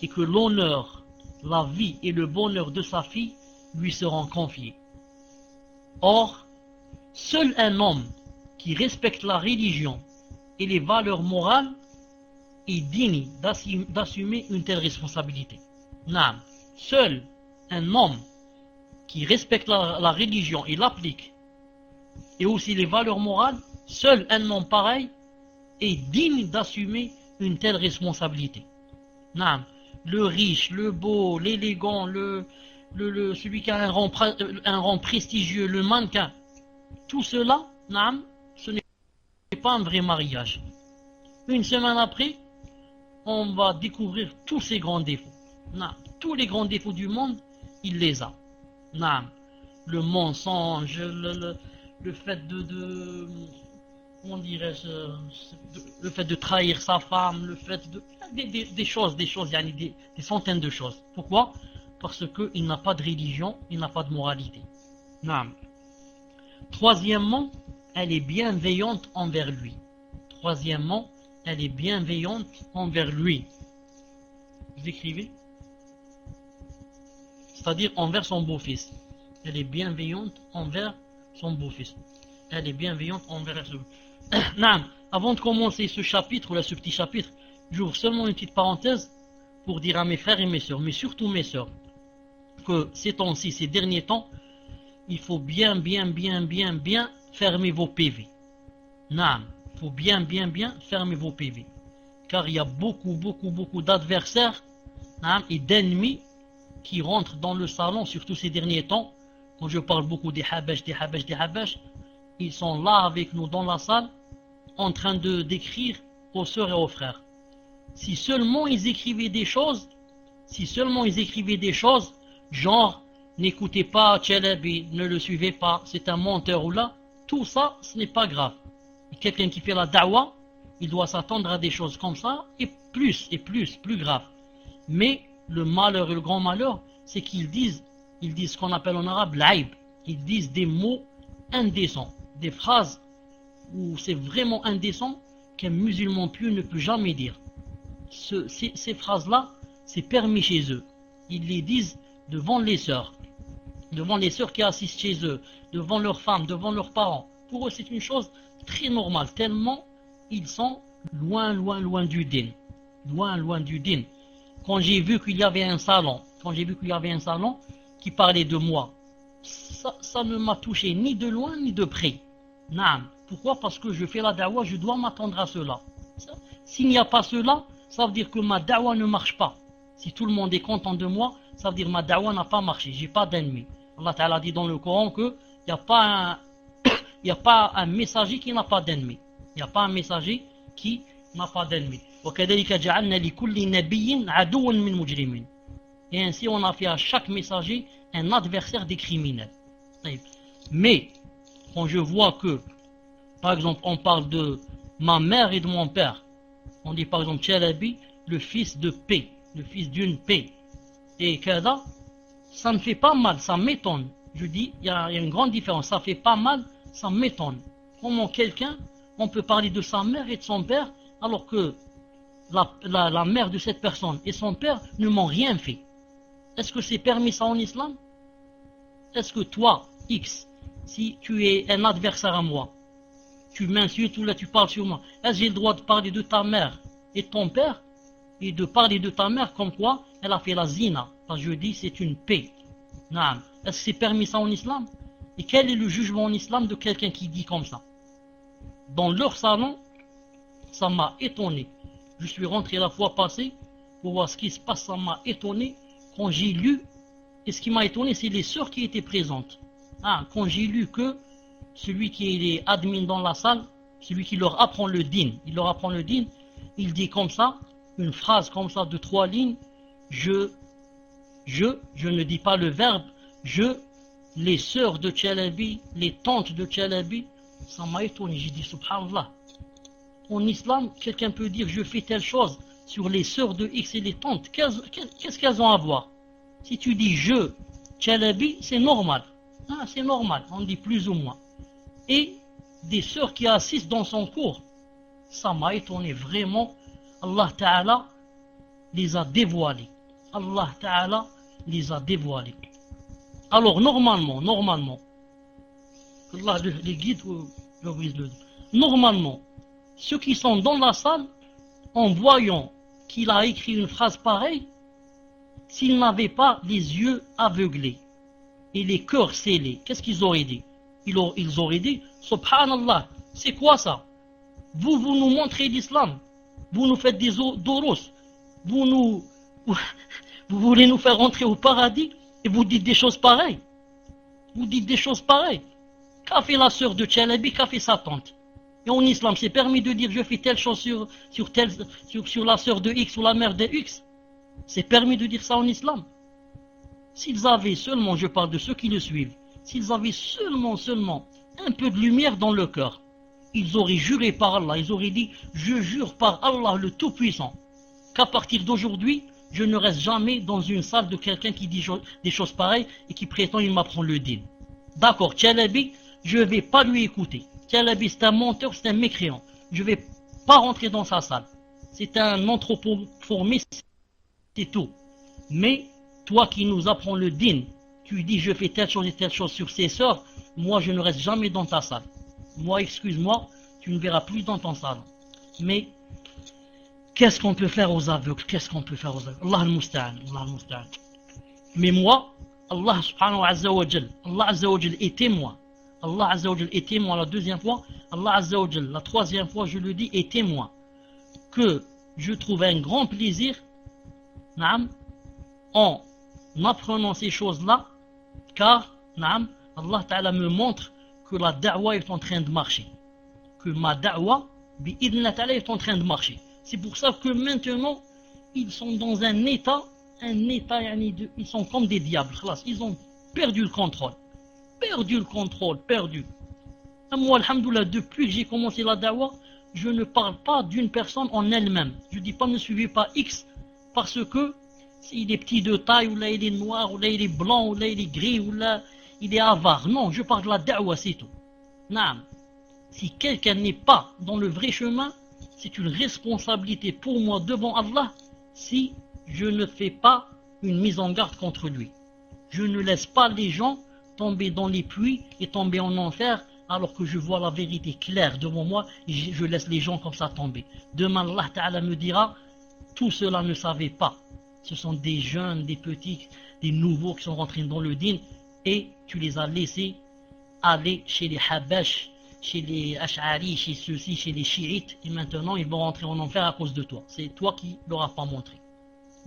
et que l'honneur, la vie et le bonheur de sa fille lui seront confiés. Or, seul un homme qui respecte la religion et les valeurs morales est digne d'assumer une telle responsabilité. Non, seul un homme qui respecte la religion et l'applique, et aussi les valeurs morales, seul un homme pareil est digne d'assumer une telle responsabilité. Non, le riche, le beau, l'élégant, celui qui a un rang prestigieux, le mannequin, tout cela, non, ce n'est pas un vrai mariage. Une semaine après, on va découvrir tous ses grands défauts. Non, tous les grands défauts du monde, il les a. Non, le mensonge, le fait comment dirais-je, le fait de trahir sa femme, le fait de des choses, des centaines de choses. Pourquoi? Parce qu'il n'a pas de religion, il n'a pas de moralité. Non. Troisièmement, elle est bienveillante envers lui. Troisièmement, elle est bienveillante envers lui. Vous écrivez? C'est-à-dire envers son beau-fils. Elle est bienveillante envers son beau-fils. Elle est bienveillante envers son beau-fils. Non, avant de commencer ce chapitre, ou ce petit chapitre, j'ouvre seulement une petite parenthèse pour dire à mes frères et mes sœurs, mais surtout mes sœurs, que ces temps-ci, ces derniers temps, il faut bien fermer vos PV. Non, il faut bien fermer vos PV. Car il y a beaucoup d'adversaires et d'ennemis qui rentrent dans le salon, surtout ces derniers temps. Quand je parle beaucoup des Habash, ils sont là avec nous dans la salle, en train d'écrire aux sœurs et aux frères. Si seulement ils écrivaient des choses, genre, n'écoutez pas Chalabi, ne le suivez pas, c'est un menteur ou là, tout ça, ce n'est pas grave. Quelqu'un qui fait la da'wa, il doit s'attendre à des choses comme ça, et plus grave. Mais le malheur et le grand malheur, c'est qu'ils disent ce qu'on appelle en arabe l'aïb. Ils disent des mots indécents, des phrases où c'est vraiment indécent qu'un musulman pieux ne peut jamais dire. Ces phrases-là, c'est permis chez eux. Ils les disent devant les sœurs qui assistent chez eux, devant leurs femmes, devant leurs parents. Pour eux, c'est une chose très normale, tellement ils sont loin du din. Loin du din. Quand j'ai vu qu'il y avait un salon qui parlait de moi, ça ne m'a touché ni de loin ni de près. Non. Pourquoi? Parce que je fais la da'wa, je dois m'attendre à cela. S'il n'y a pas cela, ça veut dire que ma da'wa ne marche pas. Si tout le monde est content de moi, ça veut dire que ma da'wa n'a pas marché, j'ai pas d'ennemis. Allah Ta'ala dit dans le Coran qu'il n'y a pas un messager qui n'a pas d'ennemis. Il n'y a pas un messager qui n'a pas d'ennemis. Et ainsi on a fait à chaque messager un adversaire des criminels. Mais quand je vois que, par exemple, on parle de ma mère et de mon père, on dit par exemple Chalabi, le fils de paix, le fils d'une paix, et Kada, ça me fait pas mal, ça m'étonne. Je dis, il y a une grande différence, ça fait pas mal, ça m'étonne. Comment quelqu'un, on peut parler de sa mère et de son père, alors que la mère de cette personne et son père ne m'ont rien fait. Est-ce que c'est permis ça en islam? Est-ce que toi, X, si tu es un adversaire à moi, tu m'insultes ou là tu parles sur moi, est-ce que j'ai le droit de parler de ta mère et de ton père et de parler de ta mère comme quoi elle a fait la zina? Parce que je dis c'est une paix. Naam. Est-ce que c'est permis ça en islam? Et quel est le jugement en islam de quelqu'un qui dit comme ça? Dans leur salon, ça m'a étonné. Je suis rentré la fois passée pour voir ce qui se passe, ça m'a étonné quand j'ai lu. Et ce qui m'a étonné, c'est les sœurs qui étaient présentes. Quand j'ai lu que celui qui est admin dans la salle, celui qui leur apprend le din, il dit comme ça, une phrase comme ça de 3 lignes, je ne dis pas le verbe, les sœurs de Tchalabi, les tantes de Tchalabi, ça m'a étonné, j'ai dit subhanallah. En islam, quelqu'un peut dire je fais telle chose sur les sœurs de X et les tantes, qu'est-ce qu'elles ont à voir? Si tu dis je, Tchalabi, c'est normal. C'est normal, on dit plus ou moins. Et des sœurs qui assistent dans son cours, ça m'a étonné vraiment. Allah Ta'ala les a dévoilés. Allah Ta'ala les a dévoilés. Alors normalement, Allah les guide, normalement, ceux qui sont dans la salle, en voyant qu'il a écrit une phrase pareille, s'ils n'avaient pas les yeux aveuglés et les cœurs scellés, qu'est-ce qu'ils auraient dit? Ils auraient dit, subhanallah, c'est quoi ça? Vous nous montrez l'islam, vous nous faites des doros, vous voulez nous faire rentrer au paradis et vous dites des choses pareilles. Qu'a fait la sœur de Tchalabi, qu'a fait sa tante? Et en islam, c'est permis de dire je fais telle chose sur la sœur de X ou la mère de X. C'est permis de dire ça en islam. S'ils avaient seulement, je parle de ceux qui le suivent, s'ils avaient seulement un peu de lumière dans le cœur, ils auraient juré par Allah, ils auraient dit je jure par Allah le Tout-Puissant qu'à partir d'aujourd'hui, je ne reste jamais dans une salle de quelqu'un qui dit des choses pareilles et qui prétend il m'apprend le din. D'accord, Tchalabi, je ne vais pas lui écouter. Tchalabi, c'est un menteur, c'est un mécréant. Je ne vais pas rentrer dans sa salle. C'est un anthropophormiste, c'est tout. Mais toi qui nous apprends le din, tu dis je fais telle chose et telle chose sur ses sœurs, moi je ne reste jamais dans ta salle. Moi, excuse-moi, tu ne verras plus dans ton salon. Mais qu'est-ce qu'on peut faire aux aveugles? Allah al-Musta'an. Mais moi, Allah subhanahu wa jal, Allah azza wa jal est témoin. Allah azza wa jal est témoin la deuxième fois. Allah azza wa jal, la troisième fois, je le dis, est témoin. Que je trouve un grand plaisir en apprenant ces choses-là, car Allah Ta'ala me montre que la da'wa est en train de marcher. Que ma da'wa, bi'idna ta'ala, est en train de marcher. C'est pour ça que maintenant, ils sont dans un état, ils sont comme des diables. Ils ont perdu le contrôle. Moi, alhamdoulilah, depuis que j'ai commencé la da'wa, je ne parle pas d'une personne en elle-même. Je ne dis pas ne suivez pas X parce que il est petit de taille, ou là il est noir, ou là il est blanc, ou là il est gris, ou là il est avare. Non, je parle de la da'wa, c'est tout. Naam. Si quelqu'un n'est pas dans le vrai chemin, c'est une responsabilité pour moi devant Allah si je ne fais pas une mise en garde contre lui. Je ne laisse pas les gens tomber dans les puits et tomber en enfer alors que je vois la vérité claire devant moi et je laisse les gens comme ça tomber. Demain, Allah Ta'ala me dira, tout cela ne savait pas. Ce sont des jeunes, des petits, des nouveaux qui sont rentrés dans le din et tu les as laissés aller chez les Habash, chez les Ash'ari, chez ceux-ci, chez les chiites, et maintenant ils vont rentrer en enfer à cause de toi. C'est toi qui leur as pas montré.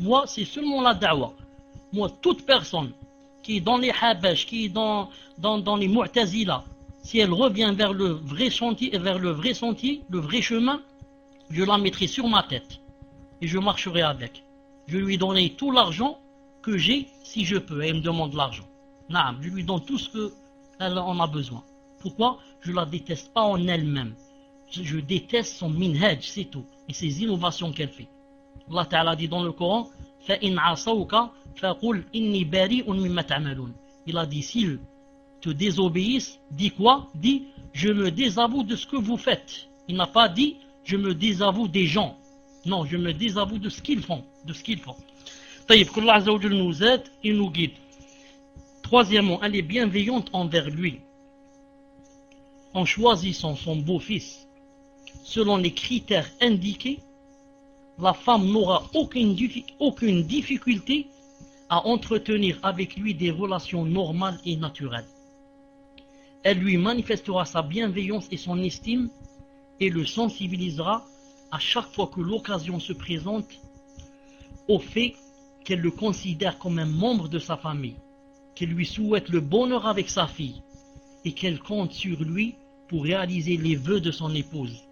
Moi, c'est seulement la da'wa. Moi, toute personne qui est dans les Habash, qui est dans les Mu'tazila, si elle revient vers le vrai sentier, le vrai chemin, je la mettrai sur ma tête et je marcherai avec. Je lui donnerai tout l'argent que j'ai si je peux. Elle me demande l'argent. Naam, je lui donne tout ce qu'elle en a besoin. Pourquoi? Je la déteste pas en elle-même. Je déteste son minhaj, c'est tout. Et ses innovations qu'elle fait. Allah Ta'ala dit dans le Coran, فَإِنْ عَصَوْكَ فَقُلْ إِنِّي بَرِيءٌ مِمَّا تَعْمَلُونَ. Il a dit, s'ils te désobéissent, dis quoi? Dis, je me désavoue de ce que vous faites. Il n'a pas dit, je me désavoue des gens. Non, je me désavoue de ce qu'ils font. Taïb, qu'Allah Azza wa Jal nous aide et nous guide. Troisièmement, elle est bienveillante envers lui. En choisissant son beau-fils selon les critères indiqués, la femme n'aura aucune difficulté à entretenir avec lui des relations normales et naturelles. Elle lui manifestera sa bienveillance et son estime et le sensibilisera à chaque fois que l'occasion se présente au fait qu'elle le considère comme un membre de sa famille, qu'elle lui souhaite le bonheur avec sa fille et qu'elle compte sur lui pour réaliser les vœux de son épouse.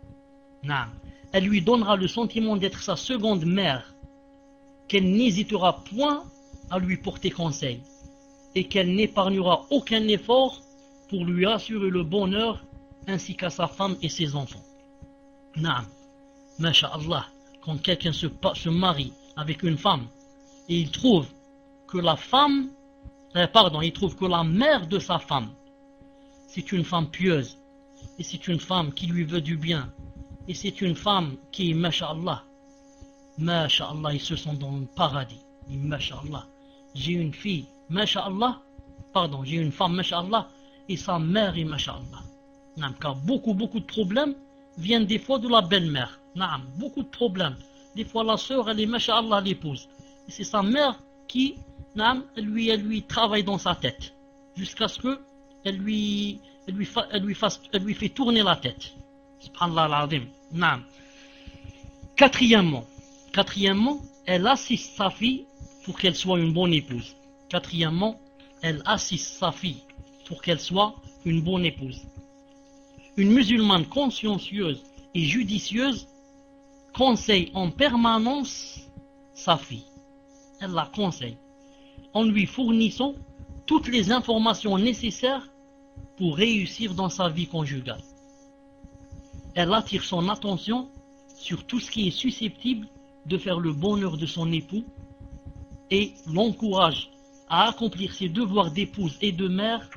Elle lui donnera le sentiment d'être sa seconde mère, qu'elle n'hésitera point à lui porter conseil et qu'elle n'épargnera aucun effort pour lui assurer le bonheur ainsi qu'à sa femme et ses enfants. Masha'Allah, quand quelqu'un se marie avec une femme et il trouve que la mère de sa femme, c'est une femme pieuse, et c'est une femme qui lui veut du bien, et c'est une femme qui, Masha'Allah, ils se sont dans le paradis. Masha'Allah, j'ai une femme, Masha'Allah, et sa mère est Masha'Allah. Car beaucoup de problèmes viennent des fois de la belle-mère. Beaucoup de problèmes. Des fois la sœur, elle est Masha'Allah l'épouse. Et c'est sa mère qui, elle lui travaille dans sa tête. Jusqu'à ce que elle lui fait tourner la tête. Subhanallah al-Azim. Quatrièmement, elle assiste sa fille pour qu'elle soit une bonne épouse. Une musulmane consciencieuse et judicieuse conseille en permanence sa fille. Elle la conseille en lui fournissant toutes les informations nécessaires pour réussir dans sa vie conjugale. Elle attire son attention sur tout ce qui est susceptible de faire le bonheur de son époux et l'encourage à accomplir ses devoirs d'épouse et de mère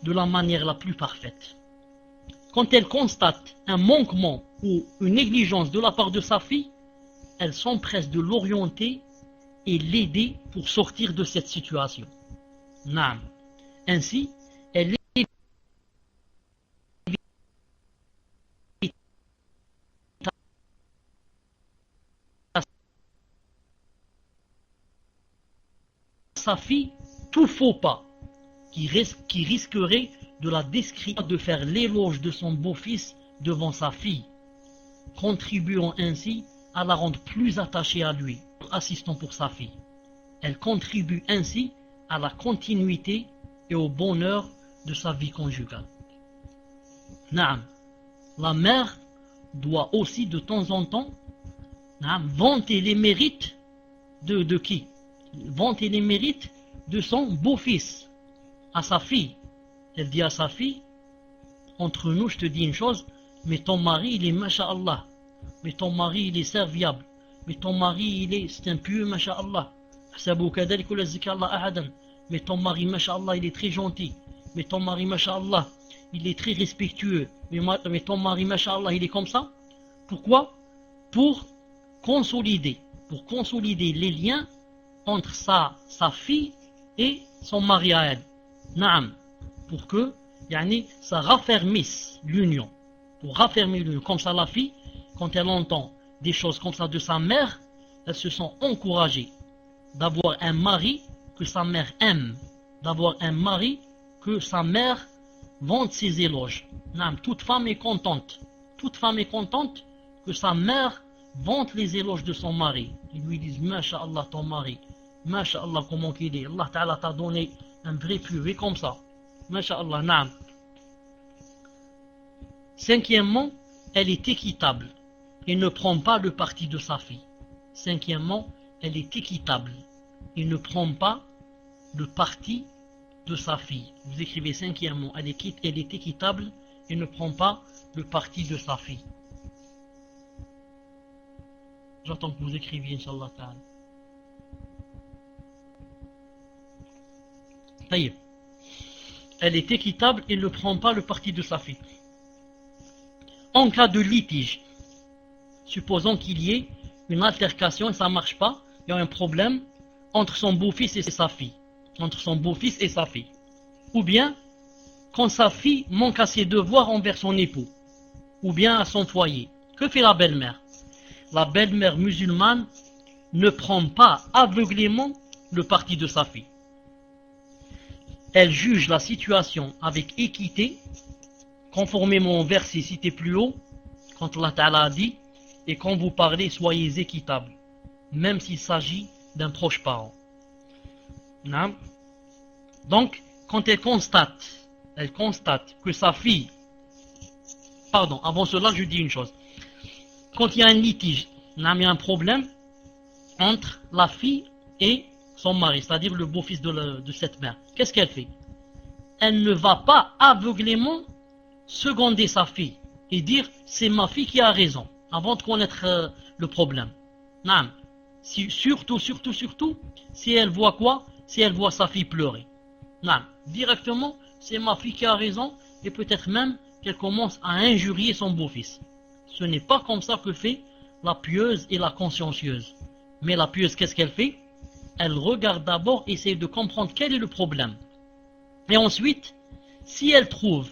de la manière la plus parfaite. Quand elle constate un manquement ou une négligence de la part de sa fille, elle s'empresse de l'orienter et l'aider pour sortir de cette situation. Ainsi, elle évite à sa fille tout faux pas qui risquerait de la discréditer, de faire l'éloge de son beau-fils devant sa fille, contribuant ainsi à la rendre plus attachée à lui, assistant pour sa fille. Elle contribue ainsi à la continuité et au bonheur de sa vie conjugale. La mère doit aussi de temps en temps vanter les mérites de qui? Vanter les mérites de son beau-fils à sa fille. Elle dit à sa fille, entre nous je te dis une chose, mais ton mari il est masha'Allah, mais ton mari il est serviable, mais ton mari c'est un pieux masha'Allah, mais ton mari masha'Allah il est très gentil, mais ton mari masha'Allah il est très respectueux, mais ton mari masha'Allah il est comme ça. Pourquoi? Pour consolider les liens entre sa fille et son mari à elle. Pour que ça raffermisse l'union. Pour raffermir l'union. Comme ça, la fille, quand elle entend des choses comme ça de sa mère, elle se sent encouragée d'avoir un mari que sa mère aime, d'avoir un mari que sa mère vante ses éloges. Toute femme est contente que sa mère vante les éloges de son mari. Ils lui disent, Masha'Allah ton mari, Masha'Allah comment qu'il est, Allah Ta'ala t'a donné un vrai purée comme ça. Masha'Allah, naam. Cinquièmement, elle est équitable et ne prend pas le parti de sa fille. Cinquièmement, elle est équitable et ne prend pas le parti de sa fille. Vous écrivez cinquièmement, elle est équitable et ne prend pas le parti de sa fille. J'attends que vous écriviez, Inch'Allah Ta'ala. Elle est équitable et ne prend pas le parti de sa fille. En cas de litige, supposons qu'il y ait une altercation et ça ne marche pas, il y a un problème entre son beau-fils et sa fille. Entre son beau-fils et sa fille. Ou bien, quand sa fille manque à ses devoirs envers son époux. Ou bien à son foyer. Que fait la belle-mère? La belle-mère musulmane ne prend pas aveuglément le parti de sa fille. Elle juge la situation avec équité, conformément au verset cité plus haut, quand Allah Ta'ala a dit, et quand vous parlez, soyez équitables, même s'il s'agit d'un proche parent. Non? Donc, quand elle constate que sa fille, pardon, avant cela, je dis une chose. Quand il y a un litige, il y a un problème entre la fille et son mari, c'est-à-dire le beau-fils de cette mère, qu'est-ce qu'elle fait? Elle ne va pas aveuglément seconder sa fille et dire c'est ma fille qui a raison avant de connaître le problème. Non. Surtout, si elle voit quoi? Si elle voit sa fille pleurer. Non. Directement, c'est ma fille qui a raison et peut-être même qu'elle commence à injurier son beau-fils. Ce n'est pas comme ça que fait la pieuse et la consciencieuse. Mais la pieuse, qu'est-ce qu'elle fait? Elle regarde d'abord, essaye de comprendre quel est le problème. Et ensuite, si elle trouve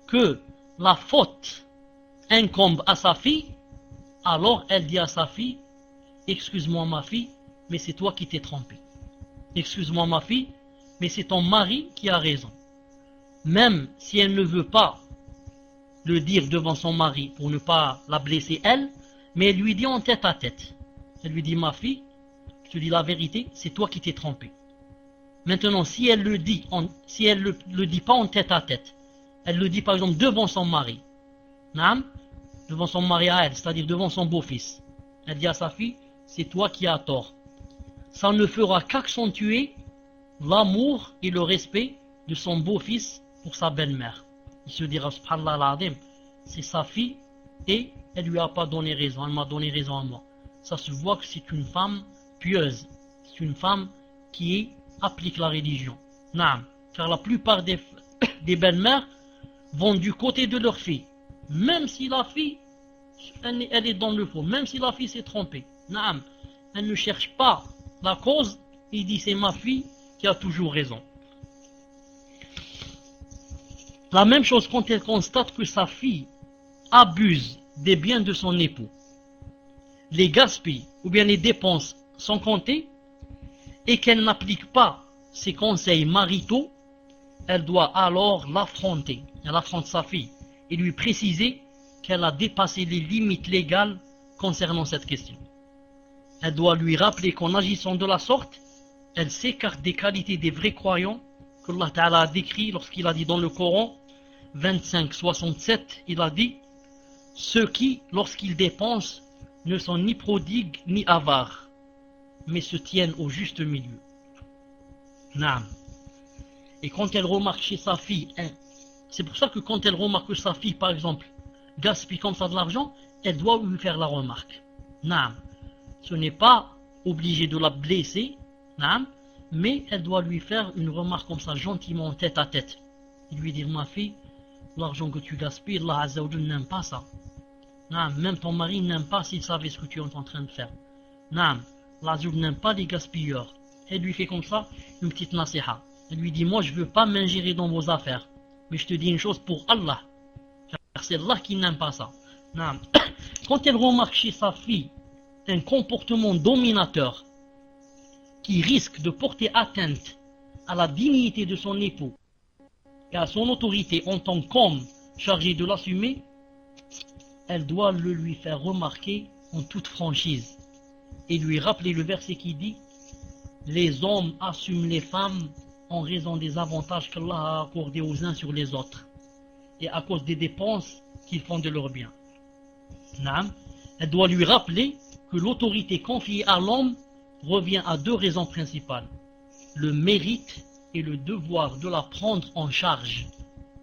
que la faute incombe à sa fille, alors elle dit à sa fille, excuse-moi ma fille, mais c'est toi qui t'es trompée. Excuse-moi ma fille, mais c'est ton mari qui a raison. Même si elle ne veut pas le dire devant son mari pour ne pas la blesser elle, mais elle lui dit en tête à tête. Elle lui dit ma fille, je te dis la vérité, c'est toi qui t'es trompée. Maintenant, si elle le dit, si elle le dit pas en tête à tête, elle le dit par exemple devant son mari, devant son mari à elle, c'est-à-dire devant son beau-fils. Elle dit à sa fille, c'est toi qui as tort. Ça ne fera qu'accentuer l'amour et le respect de son beau-fils pour sa belle-mère. Il se dira, subhanallah al-azim, c'est sa fille et elle lui a pas donné raison, elle m'a donné raison à moi. Ça se voit que c'est une femme pieuse, c'est une femme qui applique la religion. Naam, car la plupart des belles-mères vont du côté de leur fille, même si la fille, elle est dans le faux, même si la fille s'est trompée. Naam, elle ne cherche pas la cause, il dit c'est ma fille qui a toujours raison. La même chose quand elle constate que sa fille abuse des biens de son époux, les gaspille ou bien les dépense sans compter, et qu'elle n'applique pas ses conseils maritaux, elle doit alors l'affronter. Elle affronte sa fille et lui préciser qu'elle a dépassé les limites légales concernant cette question. Elle doit lui rappeler qu'en agissant de la sorte, elle s'écarte des qualités des vrais croyants que Allah Ta'ala a décrit lorsqu'il a dit dans le Coran 25-67, il a dit ceux qui, lorsqu'ils dépensent, ne sont ni prodigues ni avares, mais se tiennent au juste milieu. Naam. Et quand elle remarque chez sa fille, c'est pour ça que quand elle remarque que sa fille, par exemple, gaspille comme ça de l'argent, elle doit lui faire la remarque. Naam. Ce n'est pas obligé de la blesser, naam, mais elle doit lui faire une remarque comme ça, gentiment, tête à tête. Et lui dire, ma fille, l'argent que tu gaspilles, Allah Azza wa Jalla n'aime pas ça. Naam. Même ton mari n'aime pas s'il savait ce que tu es en train de faire. Naam. Allah Azza wa Jalla n'aime pas les gaspilleurs. Elle lui fait comme ça une petite nasiha. Elle lui dit, moi je ne veux pas m'ingérer dans vos affaires, mais je te dis une chose pour Allah, car c'est Allah qui n'aime pas ça. Non. Quand elle remarque chez sa fille un comportement dominateur qui risque de porter atteinte à la dignité de son époux et à son autorité en tant qu'homme chargé de l'assumer, elle doit le lui faire remarquer en toute franchise et lui rappeler le verset qui dit les hommes assument les femmes en raison des avantages qu'Allah a accordés aux uns sur les autres et à cause des dépenses qu'ils font de leurs biens. Elle doit lui rappeler que l'autorité confiée à l'homme revient à deux raisons principales, le mérite et le devoir de la prendre en charge,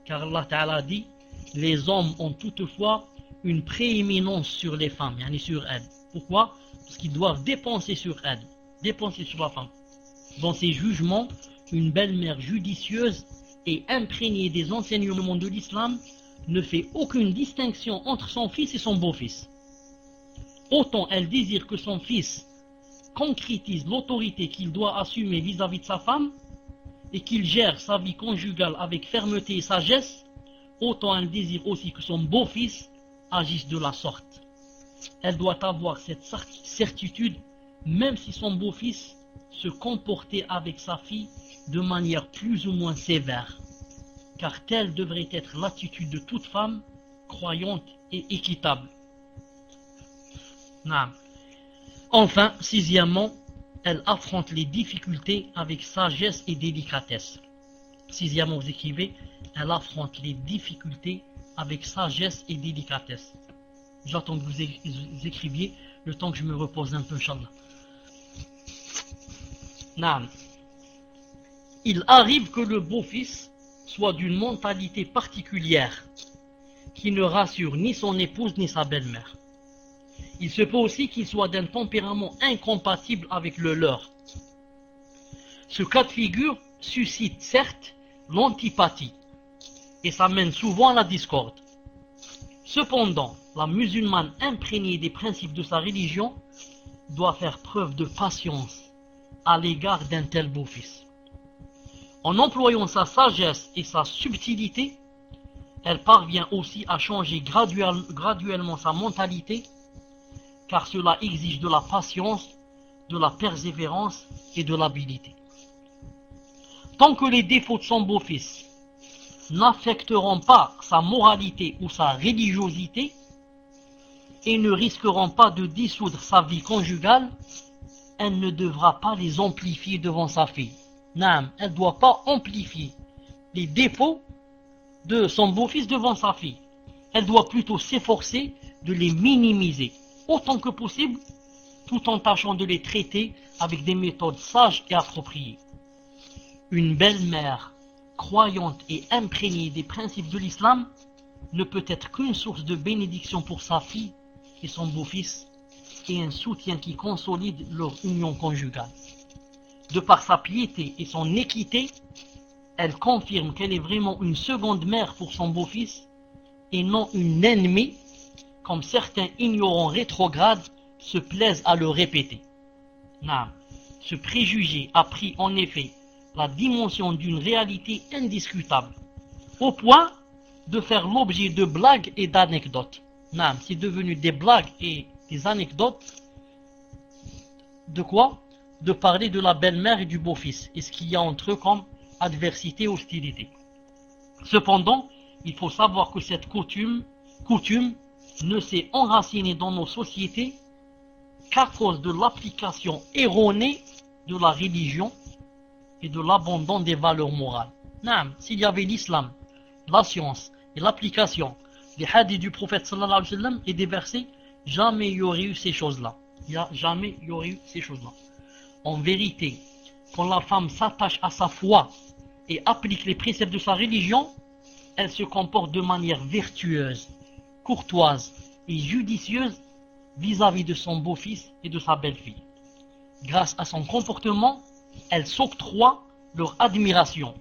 car Allah Ta'ala dit les hommes ont toutefois une prééminence sur les femmes, yani sur elles. Pourquoi? Parce qu'ils doivent dépenser sur elles, dépenser sur la femme. Dans ses jugements, une belle-mère judicieuse et imprégnée des enseignements de l'islam ne fait aucune distinction entre son fils et son beau-fils. autant elle désire que son fils concrétise l'autorité qu'il doit assumer vis-à-vis de sa femme et qu'il gère sa vie conjugale avec fermeté et sagesse, autant elle désire aussi que son beau-fils agisse de la sorte. Elle doit avoir cette certitude, même si son beau-fils se comportait avec sa fille de manière plus ou moins sévère, car telle devrait être l'attitude de toute femme croyante et équitable. Enfin, sixièmement, elle affronte les difficultés avec sagesse et délicatesse. Sixièmement, vous écrivez, elle affronte les difficultés avec sagesse et délicatesse. J'attends que vous écriviez le temps que je me repose un peu, Inch'Allah. Il arrive que le beau-fils soit d'une mentalité particulière, qui ne rassure ni son épouse ni sa belle-mère. Il se peut aussi qu'il soit d'un tempérament incompatible avec le leur. Ce cas de figure suscite certes l'antipathie et ça mène souvent à la discorde. Cependant, la musulmane imprégnée des principes de sa religion doit faire preuve de patience à l'égard d'un tel beau-fils. En employant sa sagesse et sa subtilité, elle parvient aussi à changer graduellement sa mentalité, car cela exige de la patience, de la persévérance et de l'habilité. Tant que les défauts de son beau-fils n'affecteront pas sa moralité ou sa religiosité et ne risqueront pas de dissoudre sa vie conjugale, elle ne devra pas les amplifier devant sa fille. Elle ne doit pas amplifier les défauts de son beau-fils devant sa fille. Elle doit plutôt s'efforcer de les minimiser autant que possible, tout en tâchant de les traiter avec des méthodes sages et appropriées. Une belle-mère croyante et imprégnée des principes de l'islam ne peut être qu'une source de bénédiction pour sa fille et son beau-fils et un soutien qui consolide leur union conjugale. De par sa piété et son équité, elle confirme qu'elle est vraiment une seconde mère pour son beau-fils et non une ennemie, comme certains ignorants rétrogrades se plaisent à le répéter. Ce préjugé a pris en effet la dimension d'une réalité indiscutable, au point de faire l'objet de blagues et d'anecdotes. C'est devenu des blagues et des anecdotes. De quoi? De parler de la belle-mère et du beau-fils, et ce qu'il y a entre eux comme adversité et hostilité. Cependant, il faut savoir que cette coutume ne s'est enracinée dans nos sociétés qu'à cause de l'application erronée de la religion et de l'abandon des valeurs morales. S'il y avait l'islam, la science et l'application des hadiths du prophète sallallahu alayhi wa sallam et des versets, jamais il y aurait eu ces choses-là. Jamais il y aurait eu ces choses-là. En vérité, quand la femme s'attache à sa foi et applique les préceptes de sa religion, elle se comporte de manière vertueuse, courtoise et judicieuse vis-à-vis de son beau-fils et de sa belle-fille. Grâce à son comportement, elle s'octroie leur admiration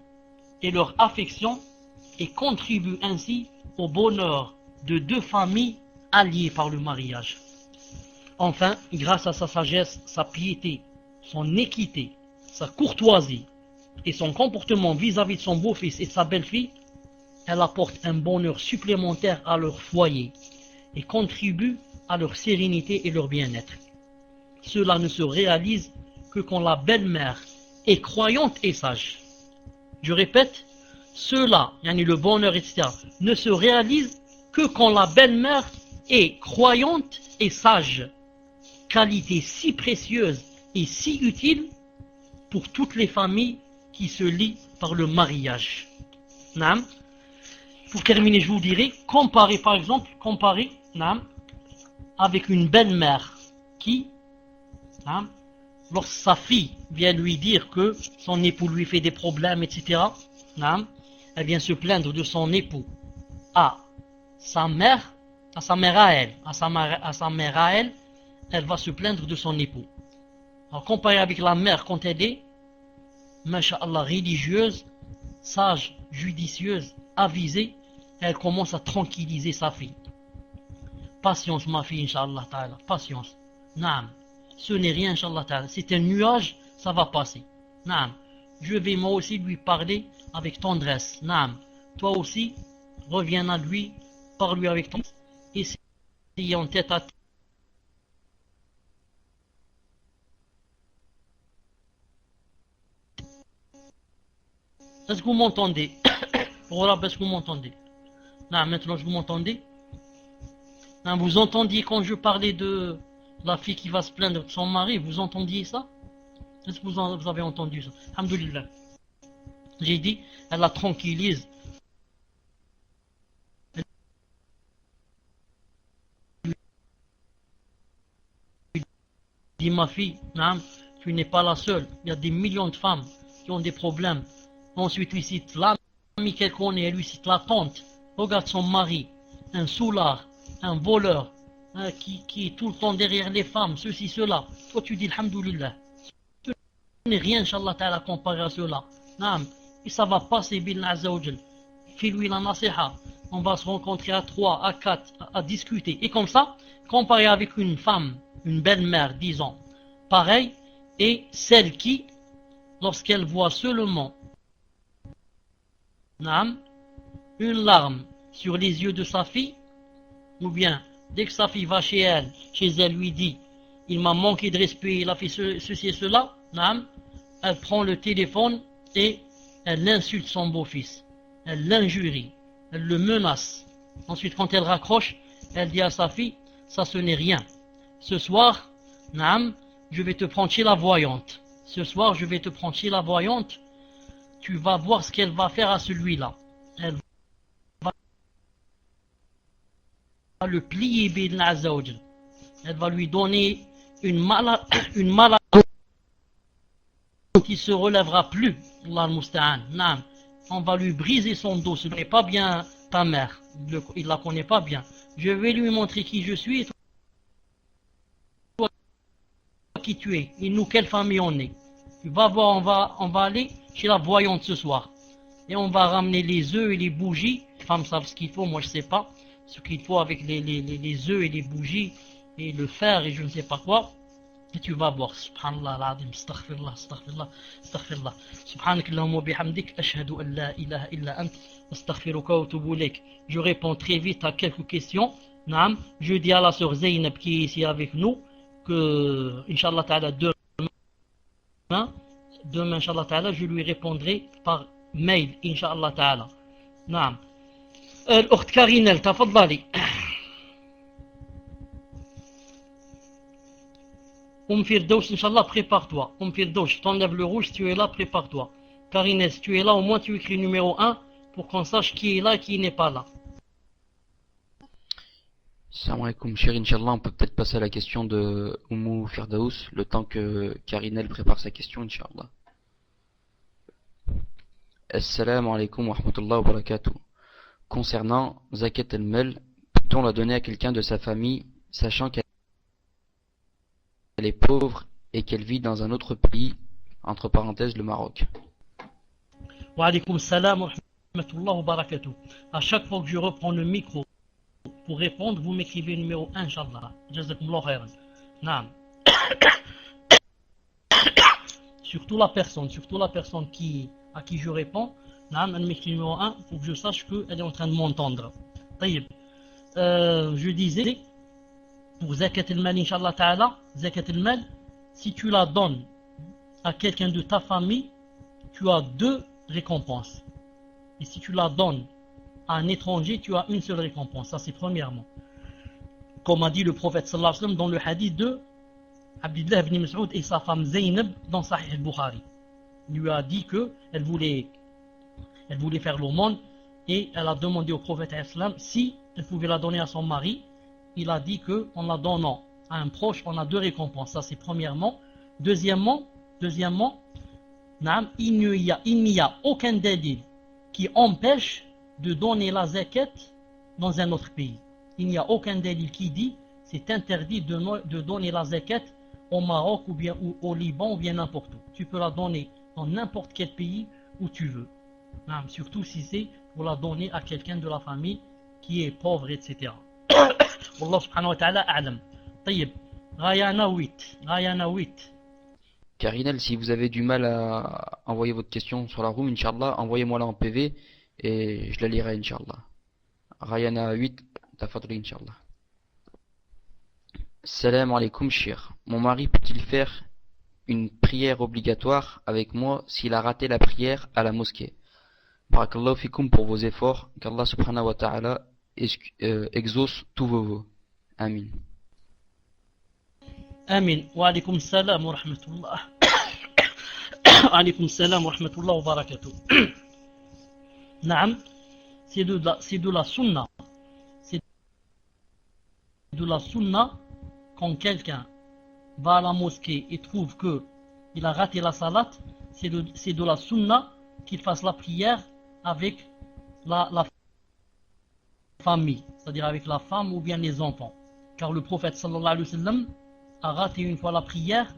et leur affection et contribue ainsi au bonheur de deux familles alliées par le mariage. Enfin, grâce à sa sagesse, sa piété, son équité, sa courtoisie et son comportement vis-à-vis de son beau-fils et de sa belle-fille, elle apporte un bonheur supplémentaire à leur foyer et contribue à leur sérénité et leur bien-être. Cela ne se réalise que quand la belle-mère est croyante et sage. Je répète, cela, le bonheur, etc., ne se réalise que quand la belle-mère est croyante et sage, qualité si précieuse et si utile pour toutes les familles qui se lient par le mariage. Pour terminer, je vous dirai, comparez avec une belle-mère qui, lorsque sa fille vient lui dire que son époux lui fait des problèmes, etc., elle vient se plaindre de son époux à sa mère à elle, elle va se plaindre de son époux. Alors comparé avec la mère quand elle est, masha'Allah, religieuse, sage, judicieuse, avisée, elle commence à tranquilliser sa fille. Patience, ma fille, Inch'Allah Ta'ala. Patience. Naam. Ce n'est rien, Inch'Allah Ta'ala. C'est un nuage, ça va passer. Naam. Je vais moi aussi lui parler avec tendresse. Naam. Toi aussi, reviens à lui, parle-lui avec tendresse. Essayez en tête à tête. Est-ce que vous m'entendez? Voilà, est-ce que vous m'entendez? Naam, maintenant, est-ce que vous m'entendez? Naam, vous entendiez quand je parlais de la fille qui va se plaindre de son mari, vous entendiez ça? Est-ce que vous avez entendu ça? Alhamdulillah. J'ai dit, elle la tranquillise. Elle dit, ma fille, naam, tu n'es pas la seule. Il y a des millions de femmes qui ont des problèmes. Ensuite, lui cite l'ami qu'elle connaît, elle lui cite la tante. Regarde son mari, un soulard, un voleur, qui est tout le temps derrière les femmes, ceci, cela. Toi, tu dis, alhamdulillah. Ce n'est rien, Inch'Allah Ta'ala, comparé à cela. Naam. Et ça va passer, billah Azzawajal. Fais-lui la nasiha. On va se rencontrer à 3, à 4, à discuter. Et comme ça, comparé avec une femme, une belle-mère, disons, pareil, et celle qui, lorsqu'elle voit seulement une larme sur les yeux de sa fille, ou bien dès que sa fille va chez elle lui dit, il m'a manqué de respect, il a fait ceci et cela, elle prend le téléphone et elle insulte son beau-fils, elle l'injurie, elle le menace. Ensuite, quand elle raccroche, elle dit à sa fille, ça ce n'est rien. Ce soir, je vais te prendre chez la voyante. Ce soir, je vais te prendre chez la voyante. Tu vas voir ce qu'elle va faire à celui-là. Elle va le plier, bin Azzawajal. Elle va lui donner une maladie qui se relèvera plus. Allah al-Musta'an. On va lui briser son dos. Ce n'est pas bien ta mère. Il la connaît pas bien. Je vais lui montrer qui je suis et toi qui tu es. Et nous, quelle famille on est. Tu vas voir, on va aller chez la voyante ce soir. Et on va ramener les œufs et les bougies. Les femmes savent ce qu'il faut, moi je sais pas. Ce qu'il faut avec les œufs et les bougies et le fer et je ne sais pas quoi. Et tu vas voir. Subhanallah al-Azim. Astaghfirullah, astaghfirullah, astaghfirullah. Subhanakallahumma wa bihamdik. Ashhadu an la ilaha illa ant. Astaghfiruka wa atubu ilayk. Je réponds très vite à quelques questions. Naam. Je dis à la sœur Zainab qui est ici avec nous que, Inch'Allah Ta'ala, demain, Inch'Allah Ta'ala, je lui répondrai par mail, Inch'Allah Ta'ala. Naam. الأخت كارينال تفضلي. Firdaus, Inch'Allah, prépare-toi. Firdaus, je t'enlève le rouge, si tu es là, prépare-toi. Karinel, si tu es là, au moins tu écris numéro 1 pour qu'on sache qui est là et qui n'est pas là. Salam alaikum, cher Inch'Allah, on peut peut-être passer à la question de Firdaus, le temps que Karinel prépare sa question, Inch'Allah. Assalamu alaikum wa rahmatullahi wa barakatuh. Concernant Zakat al-Mal, peut-on la donner à quelqu'un de sa famille, sachant qu'elle est pauvre et qu'elle vit dans un autre pays, entre parenthèses le Maroc? Wa alaykum salam wa rahmatullahi wa barakatuh. À chaque fois que je reprends le micro pour répondre, vous m'écrivez le numéro 1, Inch'Allah. Jazakumullah khairan. Naam. Surtout la personne à qui je réponds, elle m'écrit numéro 1 pour que je sache qu'elle est en train de m'entendre. Je disais, pour Zakat al-Mal, Inch'Allah Ta'ala, Zakat al-Mal, si tu la donnes à quelqu'un de ta famille, tu as 2 récompenses. Et si tu la donnes à un étranger, tu as une seule récompense. Ça, c'est premièrement. Comme a dit le prophète sallallahu alayhi wa sallam dans le hadith de Abdullah ibn Mas'ud et sa femme Zaynab dans Sahih al-Bukhari. Il lui a dit qu'elle voulait faire l'aumône et elle a demandé au prophète islam si elle pouvait la donner à son mari. Il a dit qu'en la donnant à un proche, on a 2 récompenses. Ça, c'est premièrement. Deuxièmement, il n'y a aucun dalil qui empêche de donner la zakat dans un autre pays. Il n'y a aucun dalil qui dit c'est interdit de donner la zakat au Maroc ou bien au Liban ou bien n'importe où. Tu peux la donner dans n'importe quel pays où tu veux. Surtout si c'est pour la donner à quelqu'un de la famille qui est pauvre, etc. والله سبحانه وتعالى أعلم. طيب غايانا ويت. Karinel, si vous avez du mal à envoyer votre question sur la room, Inch'Allah, envoyez-moi là en PV et je la lirai, Inch'Allah. Rayana 8, tafadli, Inch'Allah. Salam alaikum, shir. Mon mari peut-il faire une prière obligatoire avec moi s'il a raté la prière à la mosquée? Barakallahu fikum pour vos efforts, qu'Allah subhanahu wa ta'ala exauce tous vos vœux. Amin. آمين. وعليكم السلام ورحمة الله. وعليكم السلام ورحمة الله وبركاته. نعم. C'est de la sunna. C'est de la sunna quand quelqu'un va à la mosquée et trouve que il a raté la salat, c'est de la sunna qu'il fasse la prière avec la famille, c'est-à-dire avec la femme ou bien les enfants. Car le prophète sallallahu alayhi wa sallam a raté une fois la prière.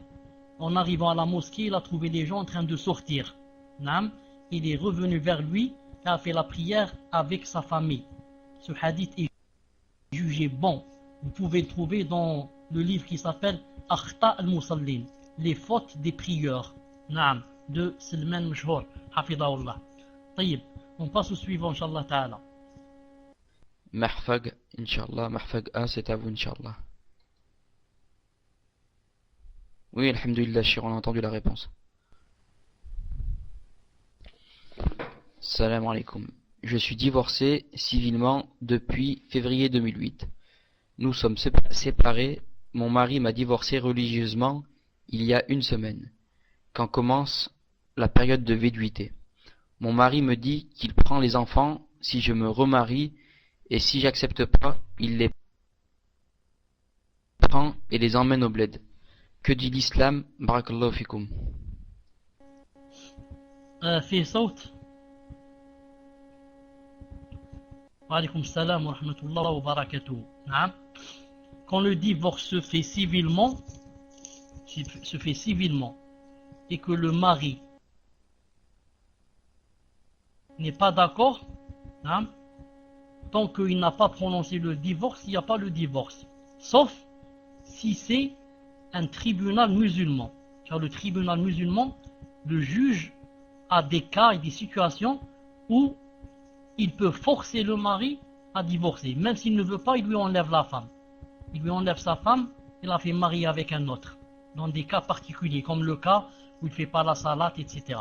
En arrivant à la mosquée, il a trouvé les gens en train de sortir. Naam. Il est revenu vers lui et a fait la prière avec sa famille. Ce hadith est jugé bon. Vous pouvez le trouver dans le livre qui s'appelle Akhta al-Musallin, les fautes des prieurs. Naam, de Salman Mashhour, hafidahullah. Tayyib, on passe au suivant, Inch'Allah ta'ala. Mahfag, Inch'Allah, Mahfag A, c'est à vous, Inch'Allah. Oui, alhamdulillah, shir, on a entendu la réponse. Salam alaikum. Je suis divorcé civilement depuis février 2008. Nous sommes séparés. Mon mari m'a divorcé religieusement il y a une semaine, quand commence la période de viduité. Mon mari me dit qu'il prend les enfants si je me remarie et si j'accepte pas, il les prend et les emmène au bled. Que dit l'islam? Barakallahu fikum. في صوت. وعليكم السلام ورحمة الله وبركاته. نعم. Quand le divorce se fait civilement et que le mari n'est pas d'accord, hein, tant qu'il n'a pas prononcé le divorce, il n'y a pas le divorce. Sauf si c'est un tribunal musulman. Car le tribunal musulman, le juge a des cas et des situations où il peut forcer le mari à divorcer. Même s'il ne veut pas, il lui enlève la femme. Il lui enlève sa femme et la fait marier avec un autre. Dans des cas particuliers, comme le cas où il ne fait pas la salat, etc.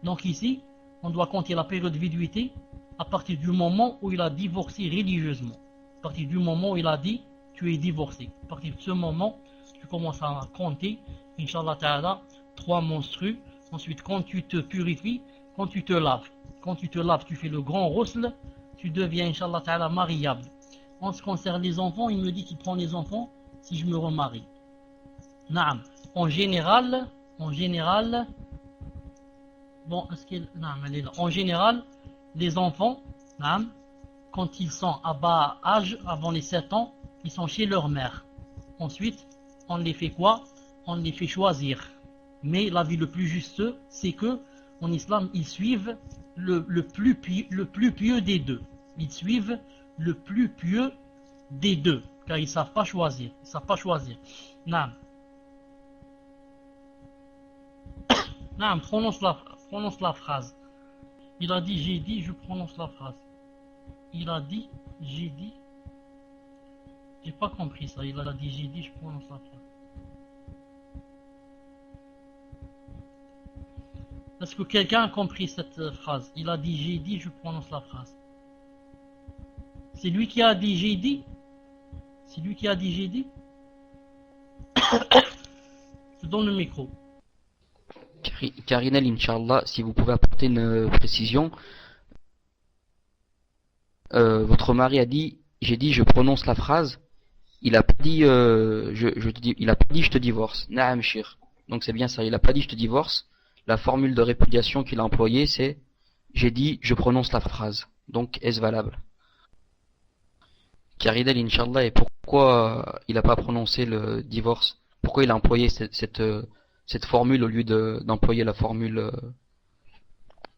Donc ici, on doit compter la période de viduité à partir du moment où il a divorcé religieusement. À partir du moment où il a dit, tu es divorcé. À partir de ce moment, tu commences à compter, Inch'Allah Ta'ala, 3 menstrues. Ensuite, quand tu te purifies, quand tu te laves. Quand tu te laves, tu fais le grand ghusl, tu deviens, Inch'Allah Ta'ala, mariable. En ce qui concerne les enfants, il me dit qu'il prend les enfants si je me remarie. Naam. En général, bon, est-ce qu'elle, naam, elle est là. En général, les enfants, naam, quand ils sont à bas âge, avant les 7 ans, ils sont chez leur mère. Ensuite, on les fait quoi? On les fait choisir. Mais l'avis le plus juste, c'est que en islam, ils suivent le plus pieux des deux. Ils suivent le plus pieux des deux, car ils ne savent pas choisir. Ils savent pas choisir. Naam. Naam, prononce la phrase. Il a dit, j'ai dit, je prononce la phrase. Il a dit, j'ai dit. J'ai pas compris ça. Il a dit, j'ai dit, je prononce la phrase. Est-ce que quelqu'un a compris cette phrase? Il a dit, j'ai dit, je prononce la phrase. C'est lui qui a dit, j'ai dit? C'est lui qui a dit, j'ai dit? Je donne le micro. Karinel, Inch'Allah, si vous pouvez apporter une précision. Votre mari a dit, j'ai dit, je prononce la phrase. Il a pas dit, il a pas dit, je te divorce. Naam shir. Donc c'est bien ça. Il a pas dit, je te divorce. La formule de répudiation qu'il a employée, c'est j'ai dit, je prononce la phrase. Donc, est-ce valable? Karidel, Inch'Allah, et pourquoi il n'a pas prononcé le divorce? Pourquoi il a employé cette formule au lieu d'employer la formule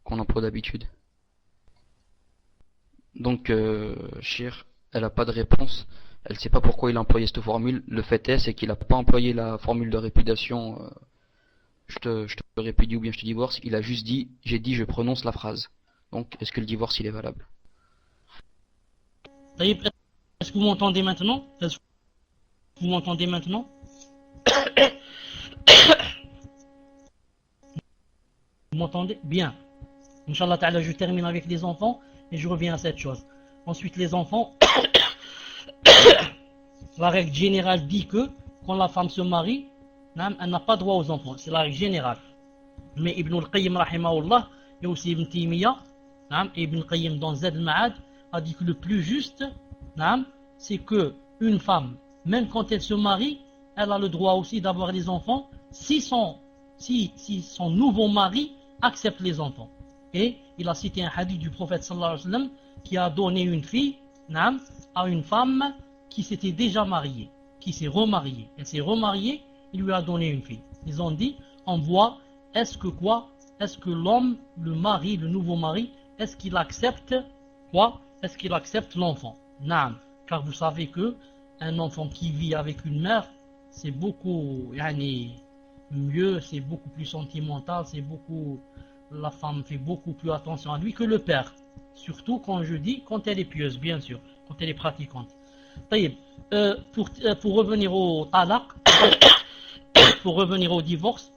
qu'on emploie d'habitude? Donc, Shir, elle n'a pas de réponse. Elle ne sait pas pourquoi il a employé cette formule. Le fait est, c'est qu'il n'a pas employé la formule de répudiation. Je te répudie ou bien je te divorce. Il a juste dit, j'ai dit, je prononce la phrase. Donc, est-ce que le divorce, il est valable? Taïb, est-ce que vous m'entendez maintenant? Est-ce que vous m'entendez maintenant? Vous m'entendez? Bien. Inch'Allah ta'ala, je termine avec les enfants et je reviens à cette chose. Ensuite, les enfants, la règle générale dit que quand la femme se marie, elle n'a pas droit aux enfants. C'est la règle générale. Mais Ibn al-Qayyim, rahimahullah, et aussi Ibn Taymiyyah, et Ibn al-Qayyim dans Zad al-Ma'ad, a dit que le plus juste, c'est que une femme, même quand elle se marie, elle a le droit aussi d'avoir des enfants si son nouveau mari accepte les enfants. Et il a cité un hadith du prophète sallallahu alayhi wa sallam qui a donné une fille à une femme qui s'était déjà mariée, qui s'est remariée. Elle s'est remariée, il lui a donné une fille. Ils ont dit, on voit, est-ce que l'homme, le mari, le nouveau mari, est-ce qu'il accepte quoi? Est-ce qu'il accepte l'enfant? Naam. Car vous savez que un enfant qui vit avec une mère, c'est beaucoup mieux, c'est beaucoup plus sentimental, la femme fait beaucoup plus attention à lui que le père. Surtout quand elle est pieuse, bien sûr, quand elle est pratiquante. Taïb, pour revenir au talaq, pour revenir au divorce,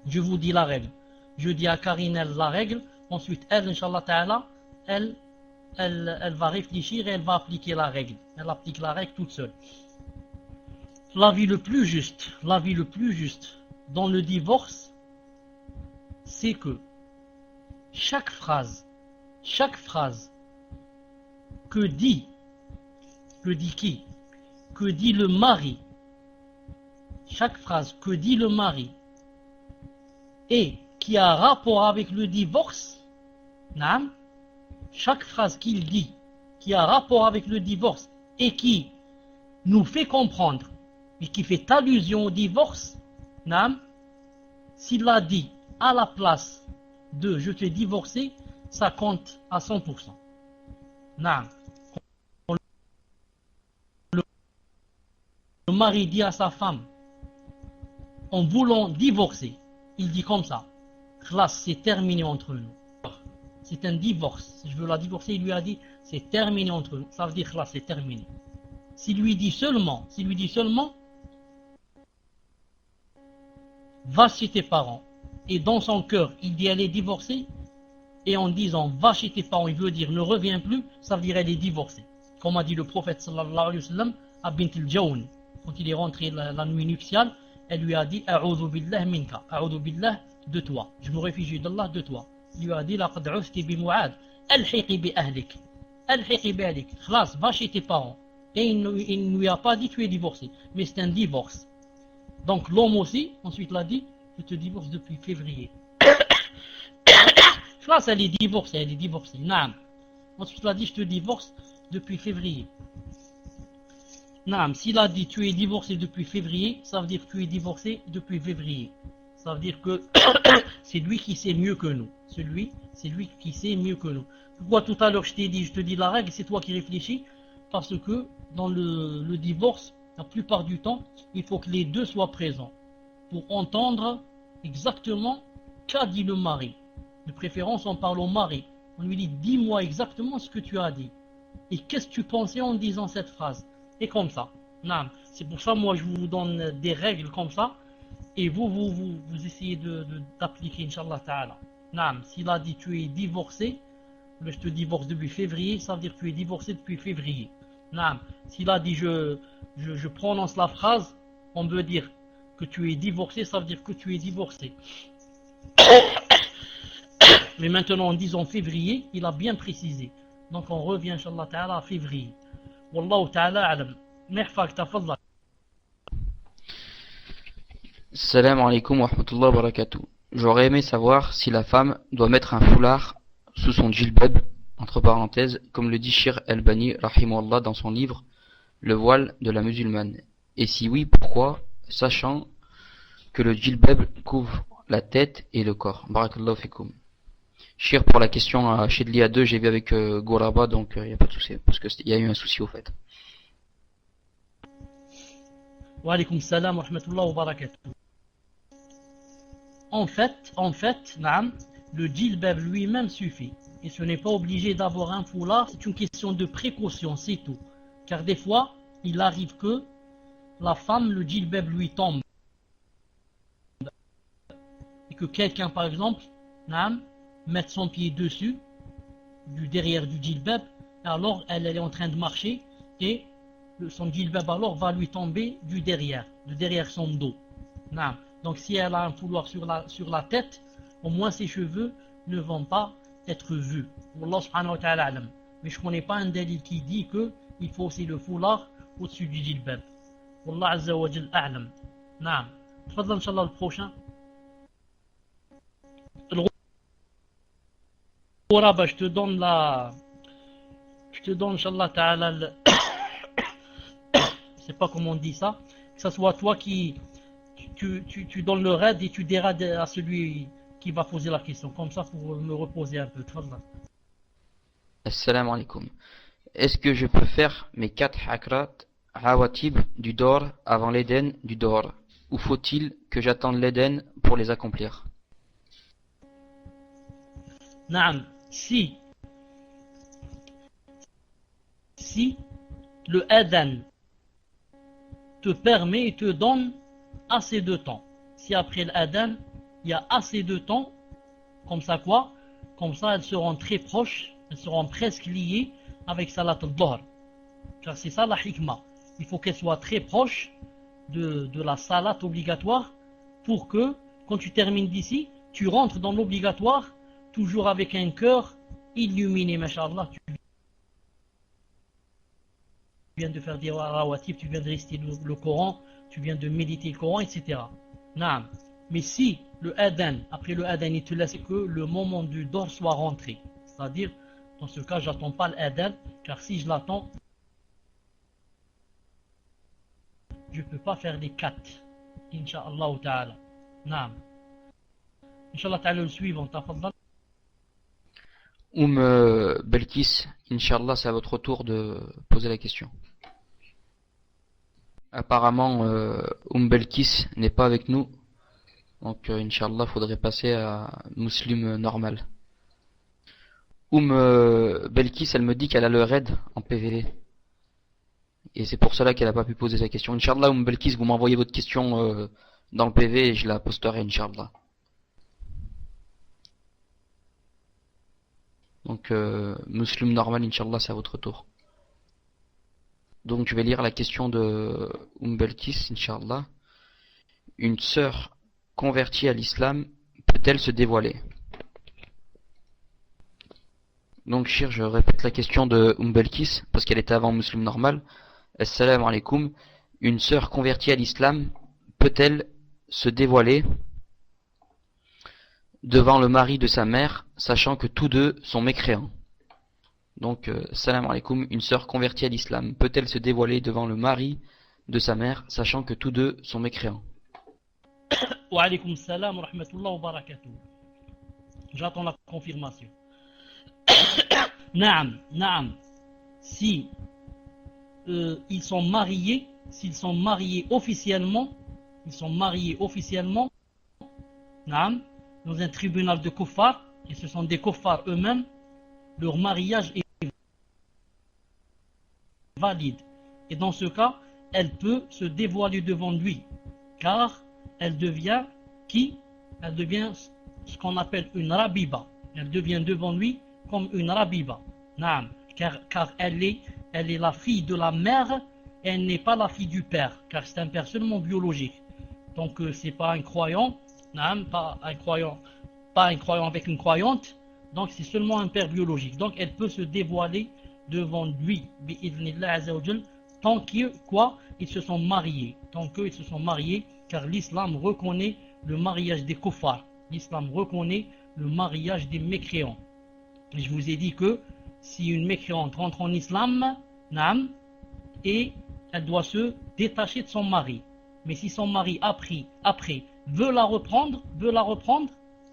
je vous dis la règle. Je dis à Karine la règle, ensuite elle, Inch'Allah Ta'ala, elle va réfléchir et elle va appliquer la règle. Elle applique la règle toute seule. L'avis le plus juste dans le divorce, c'est que chaque phrase que dit qui? Que dit le mari, chaque phrase que dit le mari et qui a rapport avec le divorce, chaque phrase qu'il dit qui a rapport avec le divorce et qui nous fait comprendre et qui fait allusion au divorce, s'il l'a dit à la place de je t'ai divorcé, ça compte à 100%. Le mari dit à sa femme, en voulant divorcer, il dit comme ça, classe, c'est terminé entre nous. C'est un divorce. Si je veux la divorcer, il lui a dit, c'est terminé entre nous. Ça veut dire classe, c'est terminé. S'il lui dit seulement, va chez tes parents, et dans son cœur, il dit elle est divorcée, et en disant va chez tes parents, il veut dire ne reviens plus, ça veut dire elle est divorcée. Comme a dit le prophète sallallahu alayhi wa sallam à Bint al-Jawn, quand il est rentré la nuit nuptiale, elle lui a dit a'udhu billah minka, a'udhu billah de toi, je me réfugie d'Allah de toi. Il lui a dit laqad usti bi Mu'ad, alhiqi bi ahlik, khlas, va chez tes parents. Et il ne lui a pas dit tu es divorcé, mais c'est un divorce. Donc l'homme aussi, ensuite l'a dit, je te divorce depuis février. Khlas, elle est divorcée, naam. Ensuite l'a dit, je te divorce depuis février. Naam, s'il a dit tu es divorcé depuis février, ça veut dire que tu es divorcé depuis février. Ça veut dire que c'est lui qui sait mieux que nous. C'est lui qui sait mieux que nous. Pourquoi tout à l'heure je te dis la règle, c'est toi qui réfléchis? Parce que dans le divorce, la plupart du temps, il faut que les deux soient présents pour entendre exactement qu'a dit le mari. De préférence, on parle au mari. On lui dit, dis-moi exactement ce que tu as dit. Et qu'est-ce que tu pensais en disant cette phrase? Et comme ça. C'est pour ça, moi, je vous donne des règles comme ça. Et vous essayez d'appliquer, Inch'Allah Ta'ala. S'il a dit, tu es divorcé, je te divorce depuis février, ça veut dire que tu es divorcé depuis février. S'il a dit, je prononce la phrase, on veut dire que tu es divorcé, ça veut dire que tu es divorcé. Mais maintenant, en disant février, il a bien précisé. Donc on revient, Inch'Allah Ta'ala, à février. Wallahu Ta'ala alam. Mehfak, tafadla. Salam alaikum wa rahmatullahi wa barakatuh. J'aurais aimé savoir si la femme doit mettre un foulard sous son djilbab, entre parenthèses, comme le dit Shir al-Bani, rahimahullah, dans son livre Le voile de la musulmane. Et si oui, pourquoi, sachant que le djilbab couvre la tête et le corps. Barakallahu fikum. Chir, pour la question à Shedli A2, j'ai vu avec Gouraba, donc il n'y a pas de souci, parce qu'il y a eu un souci au fait. Wa alaykoum salam wa rahmatullahi wa barakatuh. En fait, naam, le djilbab lui-même suffit. Et ce n'est pas obligé d'avoir un foulard, c'est une question de précaution, c'est tout. Car des fois, il arrive que la femme, le djilbab lui tombe. Et que quelqu'un, par exemple, naam, mette son pied dessus, derrière du djilbab, alors elle est en train de marcher, et son djilbab alors va lui tomber de derrière son dos. Naam. Donc si elle a un foulard sur la tête, au moins ses cheveux ne vont pas être vus. Wallah subhanahu wa ta'ala alam. Mais je ne connais pas un délit qui dit qu'il faut aussi le foulard au-dessus du djilbab. Wallah azza wa jal a'lam. Naam. Tfadal inshallah le prochain. Je te donne inshallah ta'ala je sais pas comment on dit ça, que ce soit toi qui tu donnes le raid et tu dérades à celui qui va poser la question, comme ça pour me reposer un peu. Assalamu alaikum. Est-ce que je peux faire mes 4 hakrat rawatib du dor avant l'Eden du dor, ou faut-il que j'attende l'Eden pour les accomplir? Naam, si le adhan te permet et te donne assez de temps. Si après l'adhan, il y a assez de temps, comme ça quoi? Comme ça elles seront très proches, elles seront presque liées avec salat al-dhuhr. Car c'est ça la hikmah. Il faut qu'elles soient très proches de la salat obligatoire pour que, quand tu termines d'ici, tu rentres dans l'obligatoire toujours avec un cœur illuminé, mashallah. Tu viens de faire des rawatib, tu viens de réciter le Coran, tu viens de méditer le Coran, etc. Naam. Mais si le adhan, après le adhan, il te laisse que le moment du dor soit rentré, c'est-à-dire, dans ce cas, j'attends pas l'adhan, car si je l'attends, je peux pas faire les 4. Inch'Allah ta'ala. Naam. Inch'Allah ta'ala le suivant, tafaddal. Belkis, Inch'Allah, c'est à votre tour de poser la question. Apparemment, Belkis n'est pas avec nous. Donc, Inch'Allah, faudrait passer à Muslim normal. Belkis, elle me dit qu'elle a le raid en PVD. Et c'est pour cela qu'elle n'a pas pu poser sa question. Inch'Allah, Belkis, vous m'envoyez votre question dans le PV et je la posterai, Inch'Allah. Donc, Muslim normal, Inch'Allah, c'est à votre tour. Donc, je vais lire la question de Belkis, Inch'Allah. Une sœur convertie à l'islam peut-elle se dévoiler? Donc, Chir, je répète la question de Belkis, parce qu'elle était avant Muslim normal. Assalamu alaikum. Une sœur convertie à l'islam peut-elle se dévoiler devant le mari de sa mère, sachant que tous deux sont mécréants? Donc, salam alaikum, une sœur convertie à l'islam, peut-elle se dévoiler devant le mari de sa mère, sachant que tous deux sont mécréants? Wa alaykoum salam wa rahmatullahi wa barakatuh. J'attends la confirmation. Naam. Si ils sont mariés, officiellement, naam, dans un tribunal de kuffar, et ce sont des kuffars eux-mêmes, leur mariage est valide. Et dans ce cas, elle peut se dévoiler devant lui, car elle devient Elle devient ce qu'on appelle une rabiba. Elle devient devant lui comme une rabiba. Naam, car elle est la fille de la mère, et elle n'est pas la fille du père, car c'est un père seulement biologique. Donc c'est pas un croyant, naam, pas un croyant avec une croyante, donc c'est seulement un père biologique. Donc elle peut se dévoiler devant lui, bi'idhnillah azza wa jal, tant qu'ils se sont mariés, car l'islam reconnaît le mariage des kuffars, l'islam reconnaît le mariage des mécréants. Et je vous ai dit que si une mécréante rentre en islam, naam, et elle doit se détacher de son mari, mais si son mari après veut la reprendre,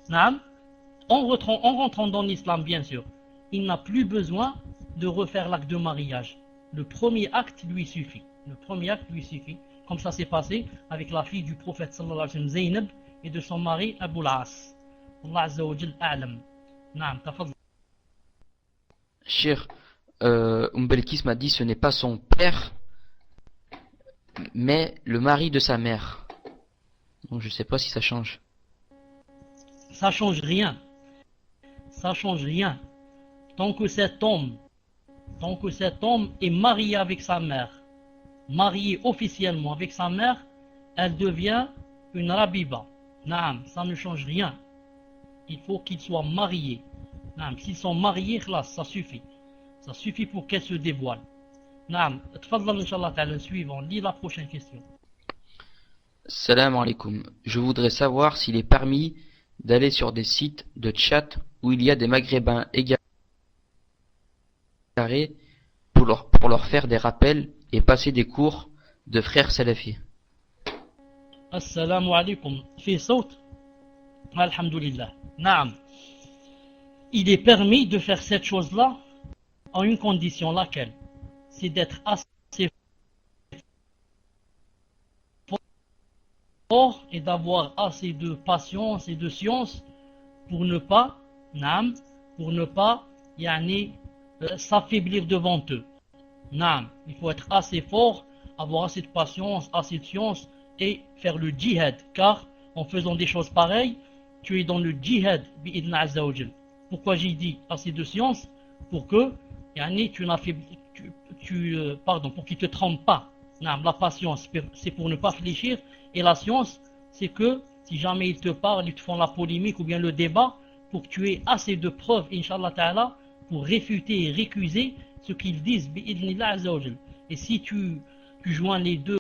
naam, En rentrant dans l'islam, bien sûr, il n'a plus besoin de refaire l'acte de mariage. Le premier acte lui suffit. Le premier acte lui suffit. Comme ça s'est passé avec la fille du prophète sallallahu alayhi wa sallam, Zaynab, et de son mari Abu al-As. Allah Azza wa Jal a'lam. Naam, tafadhal. Cheikh, Belkis m'a dit ce n'est pas son père, mais le mari de sa mère. Donc je sais pas si ça change. Ça change rien. Ça change rien. Tant que cet homme est marié avec sa mère, marié officiellement avec sa mère, elle devient une rabiba. Naam, ça ne change rien. Il faut qu'ils soient mariés. Naam, s'ils sont mariés, khlas, ça suffit. Ça suffit pour qu'elle se dévoile. Naam, tfaddal inshallah ta'ala, suivant. Lis la prochaine question. Salam alaikum. Je voudrais savoir s'il est permis d'aller sur des sites de chat où il y a des maghrébins égarés pour leur faire des rappels et passer des cours de frères salafis. Assalamu alaikum. Fi saut. Alhamdulillah. Naam. Il est permis de faire cette chose-là en une condition, laquelle? C'est d'être assez fort et d'avoir assez de patience et de science pour ne pas, naam, s'affaiblir devant eux. Naam, il faut être assez fort, avoir assez de patience, assez de science et faire le djihad, car en faisant des choses pareilles, tu es dans le djihad bi'idna azza wa jal. Pourquoi j'ai dit assez de science? Pour que pour qu'il te trompe pas. Naam, la patience, c'est pour ne pas fléchir, et la science, c'est que si jamais ils te parlent, ils te font la polémique ou bien le débat, pour que tu aies assez de preuves, inshallah ta'ala, pour réfuter et récuser ce qu'ils disent bi'idnillah azza wa jal. Et si tu joins les deux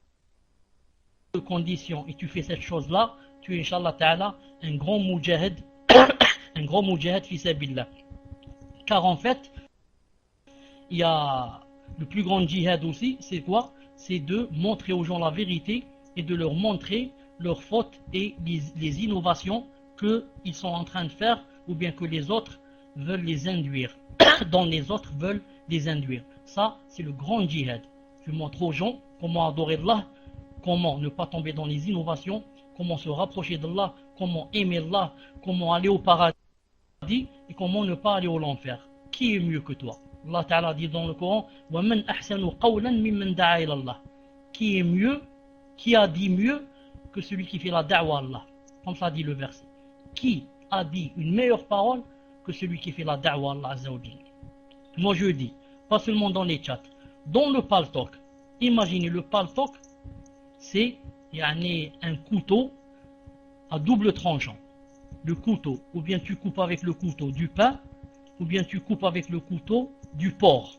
conditions et tu fais cette chose-là, tu es inshallah ta'ala un grand mujahid un grand mujahid fi sabilillah. Car en fait, il y a le plus grand djihad aussi, c'est quoi? C'est de montrer aux gens la vérité et de leur montrer leurs fautes et les innovations qu'ils sont en train de faire ou bien que les autres veulent les induire, dont les autres veulent les induire. Ça, c'est le grand djihad. Tu montres aux gens comment adorer Allah, comment ne pas tomber dans les innovations, comment se rapprocher d'Allah, comment aimer Allah, comment aller au paradis et comment ne pas aller au l'enfer. Qui est mieux que toi? Allah Ta'ala dit dans le Coran, وَمَنْ أَحْسَنُ قَوْلًا مِمَّنْ دَعَا إِلَى اللَّهِ. Qui est mieux, qui a dit mieux que celui qui fait la da'wa à Allah? Comme ça dit le verset. Qui a dit une meilleure parole que celui qui fait la da'wa à Allah Azza wa Jalla? Moi je dis, pas seulement dans les chats, dans le paltok. Imaginez le paltok, c'est un couteau à double tranchant. Le couteau, ou bien tu coupes avec le couteau du pain, ou bien tu coupes avec le couteau du porc.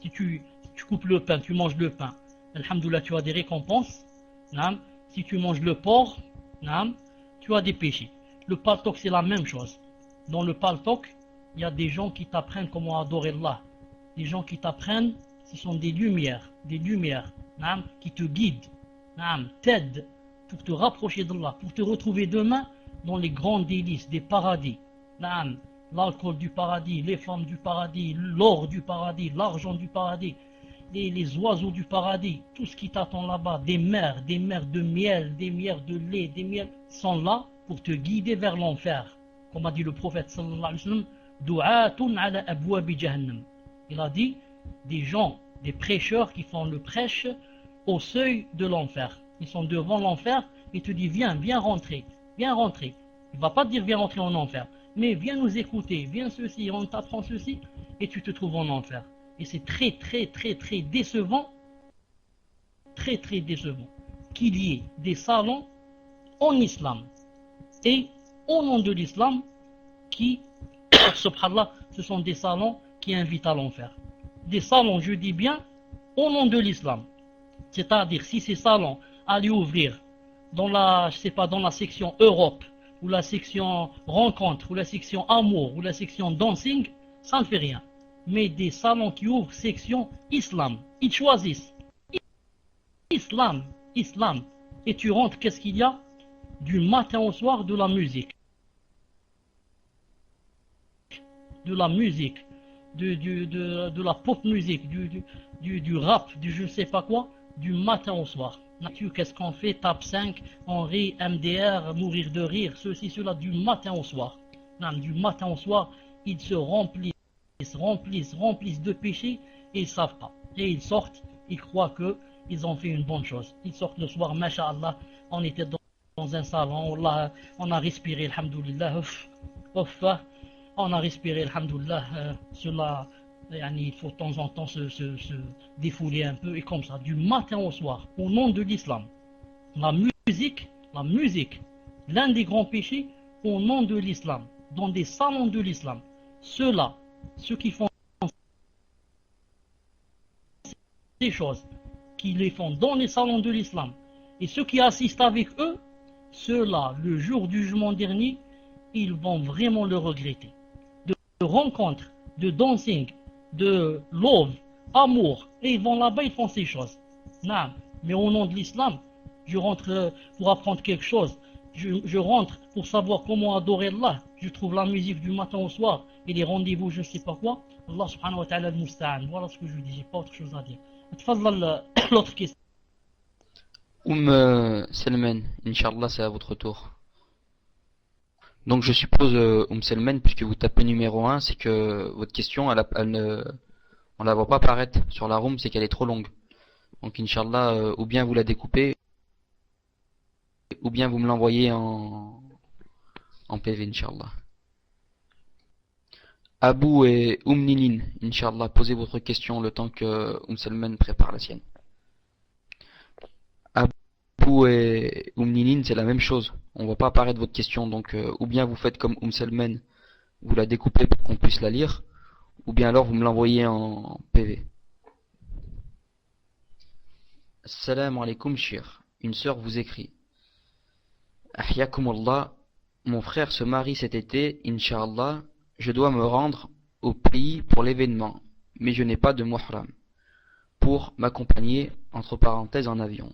Si tu coupes le pain, tu manges le pain, alhamdoulilah, tu as des récompenses. Naam. Si tu manges le porc, naam, tu as des péchés. Le paltok, c'est la même chose. Dans le paltok, il y a des gens qui t'apprennent comment adorer Allah. Des gens qui t'apprennent, ce sont des lumières, naam, qui te guident, naam, t'aident pour te rapprocher d'Allah, pour te retrouver demain dans les grands délices des paradis. Naam, l'alcool du paradis, les femmes du paradis, l'or du paradis, l'argent du paradis, les oiseaux du paradis, tout ce qui t'attend là-bas, des mers de miel, des mers de lait, des miels, sont là pour te guider vers l'enfer. Comme a dit le prophète sallallahu alayhi wa sallam, du'atun ala abwabi jahannam. Il a dit, des gens, des prêcheurs qui font le prêche au seuil de l'enfer. Ils sont devant l'enfer et te disent, viens rentrer. Il ne va pas te dire, viens rentrer en enfer, mais viens nous écouter, viens ceci, on t'apprend ceci, et tu te trouves en enfer. Et c'est très décevant, qu'il y ait des salons en islam, et au nom de l'islam, qui, subhanallah, ce sont des salons qui invitent à l'enfer. Des salons, je dis bien, au nom de l'islam. C'est-à-dire, si ces salons allaient ouvrir dans la section Europe, ou la section rencontre, ou la section amour, ou la section dancing, ça ne fait rien. Mais des salons qui ouvrent section islam, ils choisissent islam, et tu rentres, qu'est-ce qu'il y a? Du matin au soir, de la musique. de la musique, de la pop musique, du rap, du je ne sais pas quoi, du matin au soir. Qu'est-ce qu'on fait? Tape 5, on rit, MDR, mourir de rire, ceci, cela, du matin au soir. Du matin au soir, ils se remplissent de péchés et ils ne savent pas. Et ils sortent, ils croient qu'ils ont fait une bonne chose. Ils sortent le soir, masha'Allah, on était dans un salon, on a respiré, alhamdoulilah, on a respiré, alhamdoulilah, il faut de temps en temps se défouler un peu, et comme ça, du matin au soir, au nom de l'islam. La musique, l'un des grands péchés, au nom de l'islam, dans des salons de l'islam. Ceux qui font ces choses, qui les font dans les salons de l'islam, et ceux qui assistent avec eux, ceux-là, le jour du jugement dernier, ils vont vraiment le regretter. De rencontres, de dancing, de love, amour, et ils vont là-bas, ils font ces choses. Non, mais au nom de l'islam, je rentre pour apprendre quelque chose, je rentre pour savoir comment adorer Allah, je trouve la musique du matin au soir, et les rendez-vous, je ne sais pas quoi, Allah subhanahu wa ta'ala al-musta'an. Voilà ce que je dis, j'ai pas autre chose à dire. L'autre question. Selman, Inch'Allah, c'est à votre tour. Donc je suppose, Selman, puisque vous tapez numéro 1, c'est que votre question, on la voit pas apparaître sur la room, c'est qu'elle est trop longue. Donc Inch'Allah, ou bien vous la découpez, ou bien vous me l'envoyez en PV, Inch'Allah. Abou et Nilin, Inch'Allah, posez votre question le temps que Selman prépare la sienne. Abou et Nilin, c'est la même chose. On va pas apparaître votre question, donc ou bien vous faites comme Selman, vous la découpez pour qu'on puisse la lire, ou bien alors vous me l'envoyez en PV. Assalamu alaikum, shir. Une sœur vous écrit: Ahyakumullah, mon frère se marie cet été, Inch'Allah. Je dois me rendre au pays pour l'événement, mais je n'ai pas de muhram pour m'accompagner, entre parenthèses, en avion.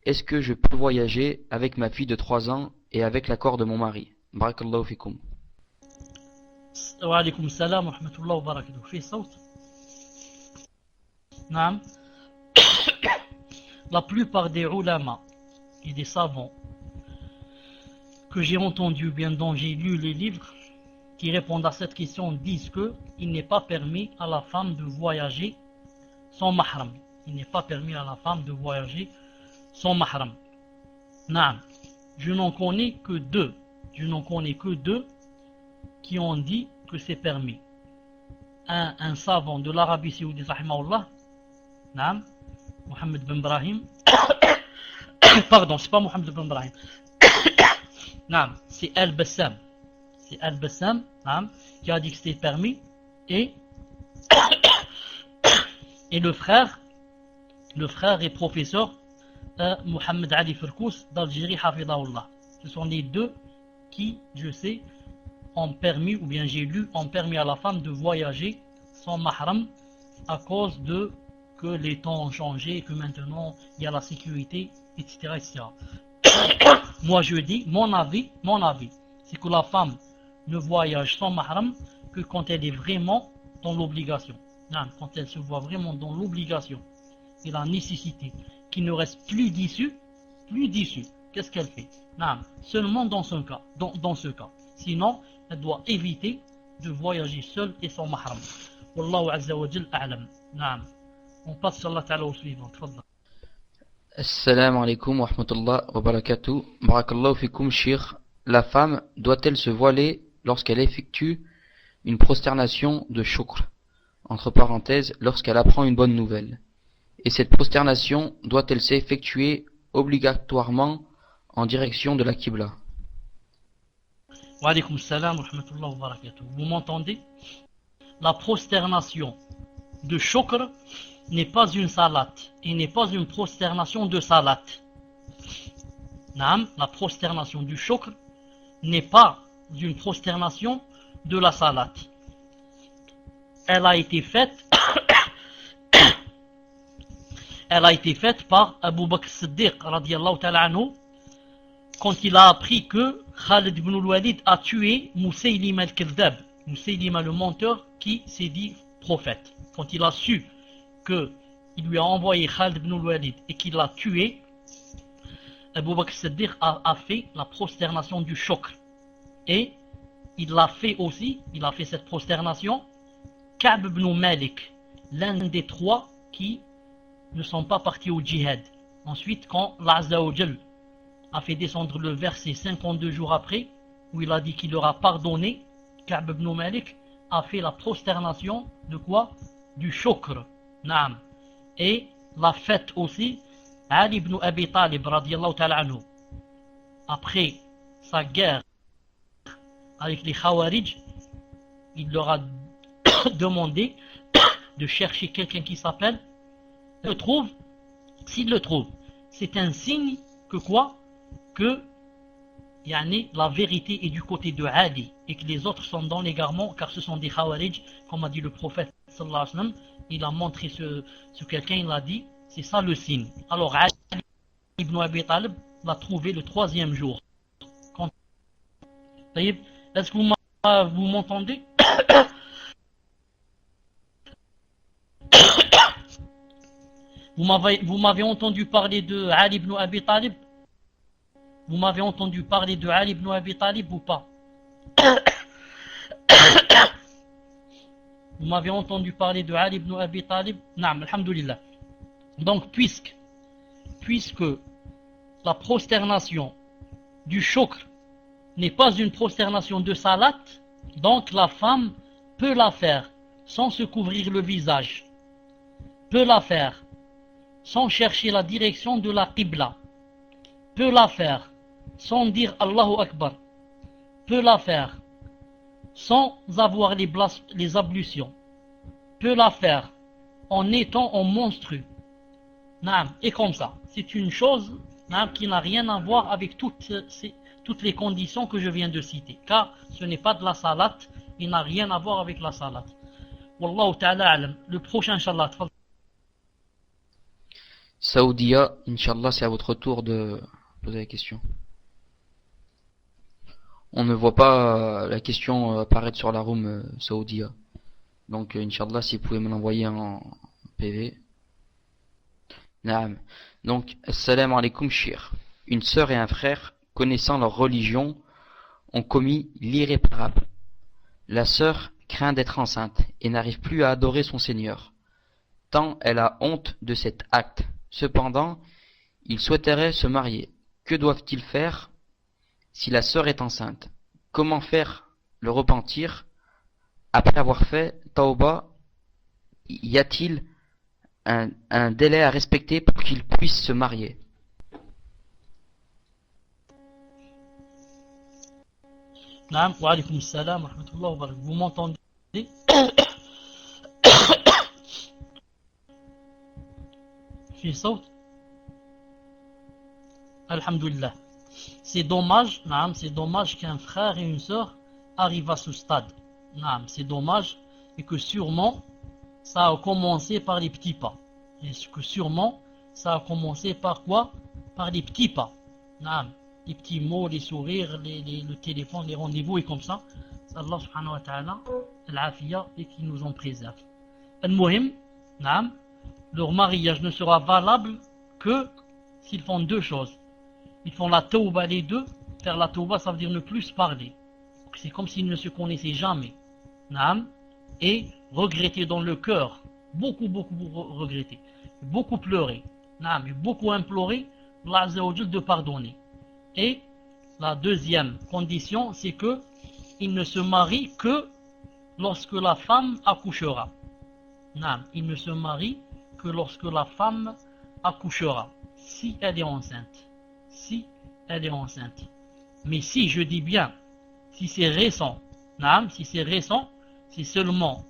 Est-ce que je peux voyager avec ma fille de 3 ans et avec l'accord de mon mari? Barakallahu fikum. Wa alaykum salam wa rahmatullahi wa barakatuh. Fi sawt? Naam. La plupart des ulama et des savants que j'ai entendus, bien dont j'ai lu les livres, qui répondent à cette question disent qu'il n'est pas permis à la femme de voyager sans mahram. Il n'est pas permis à la femme de voyager sans mahram. Naam. Je n'en connais que deux. Qui ont dit que c'est permis. Un savant de l'Arabie Saoudite, rahimahullah, Naam, Mohammed Ben Brahim. Pardon, c'est pas Mohammed Ben Brahim. Naam, c'est Al-Bassam. C'est Al-Bassam, qui a dit que c'était permis, et le frère et professeur Mohamed Ali Firkous d'Algérie, hafidahullah. Ce sont les deux qui, je sais, ont permis, ou bien j'ai lu, ont permis à la femme de voyager sans mahram à cause de que les temps ont changé, que maintenant il y a la sécurité, etc. etc. Moi je dis, mon avis, c'est que la femme ne voyage sans mahram que quand elle est vraiment dans l'obligation. Quand elle se voit vraiment dans l'obligation et la nécessité, qu'il ne reste plus d'issue, qu'est-ce qu'elle fait? Seulement dans ce cas. Sinon, elle doit éviter de voyager seule et sans mahram. Wallahu azza wa jal a'lam. On passe sur la ta'ala au suivant. Assalamu alaikum wa rahmatullah wa barakatuh. Barakallahu fikum, shir. La femme doit-elle se voiler lorsqu'elle effectue une prosternation de shukr, entre parenthèses, lorsqu'elle apprend une bonne nouvelle? Et cette prosternation doit-elle s'effectuer obligatoirement en direction de la Qibla? Wa alaykum salam wa rahmatullah wa barakatuh. Vous m'entendez? La prosternation de shukr n'est pas une salat et n'est pas une prosternation de salat. La prosternation du shukr n'est pas une prosternation de la salat. Elle a été faite par Abu Bakr Siddiq radiyallahu ta'ala anhu quand il a appris que Khalid ibn al-Walid a tué Moussaylima al-Kadhdhab, Musaylima le menteur qui s'est dit prophète. Quand il a su qu'il lui a envoyé Khalid ibn al-Walid et qu'il l'a tué, Abu Bakr Siddiq a fait la prosternation du shukr. Et il l'a fait aussi, il a fait cette prosternation, Ka'b ibn Malik, l'un des trois qui ne sont pas partis au djihad. Ensuite, quand l'Azza wa Jal a fait descendre le verset 52 jours après, où il a dit qu'il leur a pardonné, Ka'b ibn Malik a fait la prosternation de quoi? Du shukr. Naam. Et l'a fête aussi Ali ibn Abi Talib radiyallahu ta'ala anhu. Après sa guerre avec les Khawarij, il leur a demandé de chercher quelqu'un qui s'appelle, le trouve, s'il le trouve, c'est un signe que quoi? Que la vérité est du côté de Ali et que les autres sont dans l'égarement, car ce sont des Khawarij, comme a dit le prophète sallallahu alayhi wa sallam. Il a montré ce quelqu'un, il a dit, c'est ça le signe. Alors Ali ibn Abi Talib l'a trouvé le 3e jour. Est-ce que vous m'entendez? Vous m'avez entendu parler de Ali ibn Abi Talib? Vous m'avez entendu parler de Ali ibn Abi Talib ou pas? Vous m'avez entendu parler de Ali ibn Abi Talib? Naam, alhamdulillah. Donc, puisque la prosternation du shukr n'est pas une prosternation de salat, donc la femme peut la faire sans se couvrir le visage, peut la faire sans chercher la direction de la qibla, peut la faire sans dire Allahu Akbar, peut la faire sans avoir les ablutions, peut la faire en étant en monstru. Et comme ça, c'est une chose qui n'a rien à voir avec toutes les conditions que je viens de citer, car ce n'est pas de la salat, il n'a rien à voir avec la salat. Wallahu ta'ala alam. Le prochain, Inch'Allah. Saoudia, Inch'Allah, c'est à votre tour de poser la question. On ne voit pas la question apparaître sur la room Saoudia. Donc, Inch'Allah, si vous pouvez me l'envoyer en PV. Naam. Donc, assalamu alaikum shir. Une sœur et un frère, connaissant leur religion, ont commis l'irréparable. La sœur craint d'être enceinte et n'arrive plus à adorer son Seigneur, tant elle a honte de cet acte. Cependant, ils souhaiteraient se marier. Que doivent-ils faire si la sœur est enceinte? Comment faire le repentir après avoir fait tauba? Y a-t-il un délai à respecter pour qu'ils puissent se marier? Naam, wa alaykum salam wa rahmatullahi wa barakatuh. Vous m'entendez? Fi saut? Alhamdulillah. C'est dommage, c'est dommage qu'un frère et une sœur arrivent à ce stade. C'est dommage, et que sûrement ça a commencé par les petits pas. Et que sûrement ça a commencé par quoi? Par les petits pas. Les petits mots, les sourires, le téléphone, les rendez-vous et comme ça. C'est Allah subhanahu wa ta'ala, al-afiya, et qui nous en préserve. Al-Muhim, leur mariage ne sera valable que s'ils font deux choses. Ils font la tauba les deux. Faire la tauba, ça veut dire ne plus parler. C'est comme s'ils ne se connaissaient jamais. Et regretter dans le cœur, beaucoup regretter, beaucoup pleurer, beaucoup implorer Allah Azza wa Jal de pardonner. Et la deuxième condition, c'est que il ne se marie que lorsque la femme accouchera. Il ne se marie que lorsque la femme accouchera, si elle est enceinte. Si elle est enceinte. Mais si, je dis bien, si c'est récent, si c'est récent, c'est seulement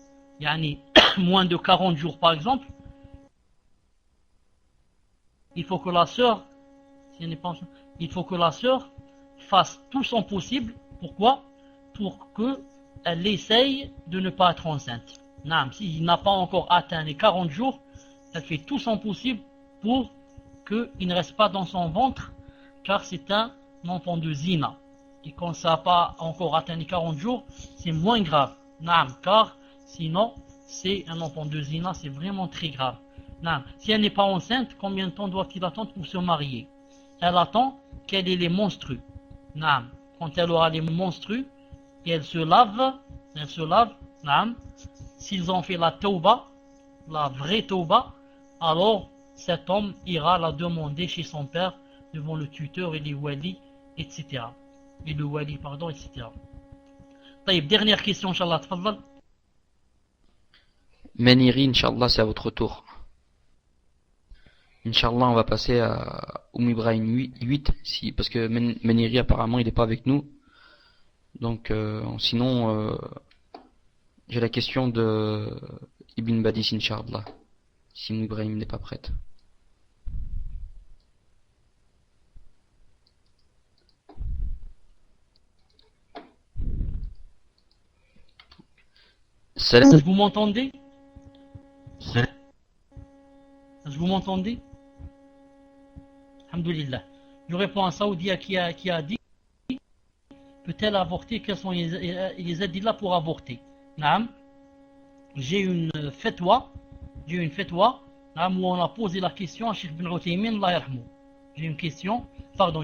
moins de 40 jours par exemple, il faut que la sœur, fasse tout son possible. Pourquoi? Pour qu'elle essaye de ne pas être enceinte. S'il n'a pas encore atteint les 40 jours, elle fait tout son possible pour qu'il ne reste pas dans son ventre, car c'est un enfant de zina. Et quand ça n'a pas encore atteint les 40 jours, c'est moins grave. Naam, car sinon, c'est un enfant de zina, c'est vraiment très grave. Naam. Si elle n'est pas enceinte, combien de temps doit-il attendre pour se marier? Elle attend qu'elle ait les menstrues. Naam. Quand elle aura les menstrues, et elle se lave, naam. S'ils ont fait la tauba, la vraie tauba, alors cet homme ira la demander chez son père, devant le tuteur et les wali, etc. Et le wali, pardon, etc. طيب, dernière question, Inch'Allah, tfaddal. Meniri, Inch'Allah, c'est à votre tour. Inch'Allah, on va passer à Ibrahim 8, si, parce que Meniri, apparemment, il n'est pas avec nous. Donc, sinon, j'ai la question de Ibn Badis, Inch'Allah, si Ibrahim n'est pas prête. Salam. Est-ce que vous m'entendez? Est-ce que vous m'entendez? Alhamdulillah. Je réponds à Saoudia qui a dit, peut-elle avorter? Quels sont les adillas pour avorter? Naam. J'ai une fatwa, naam, où on a posé la question à Cheikh Ibn Uthaymin, Allah yarhamou. J'ai une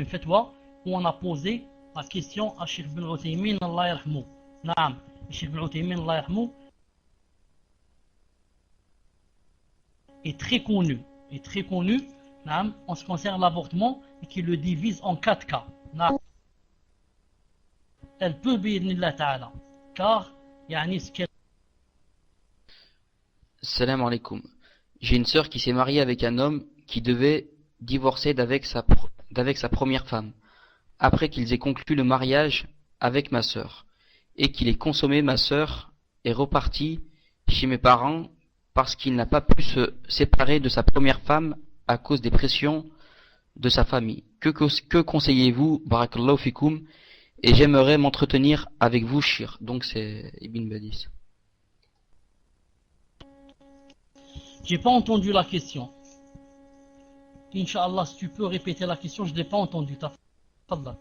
fatwa, où on a posé la question à Cheikh Ibn Uthaymin, Allah yarhamou. Naam. Cheikh Ibn Uthaymin, Allah yarhamou, est très connu, naam, en ce qui concerne l'avortement, et qui le divise en 4 cas. Naam. Elle peut, bi'idhnillah ta'ala, car, yani, ce qu'elle... Salam alaikum. J'ai une sœur qui s'est mariée avec un homme qui devait divorcer d'avec sa première femme, après qu'ils aient conclu le mariage avec ma sœur, et qu'il ait consommé. Ma sœur est repartie chez mes parents parce qu'il n'a pas pu se séparer de sa première femme à cause des pressions de sa famille. Que conseillez-vous, barakallahu fikoum, et j'aimerais m'entretenir avec vous, Shir. Donc c'est Ibn Badis. J'ai pas entendu la question. Inch'Allah, si tu peux répéter la question, je l'ai pas entendu. Tafadhal.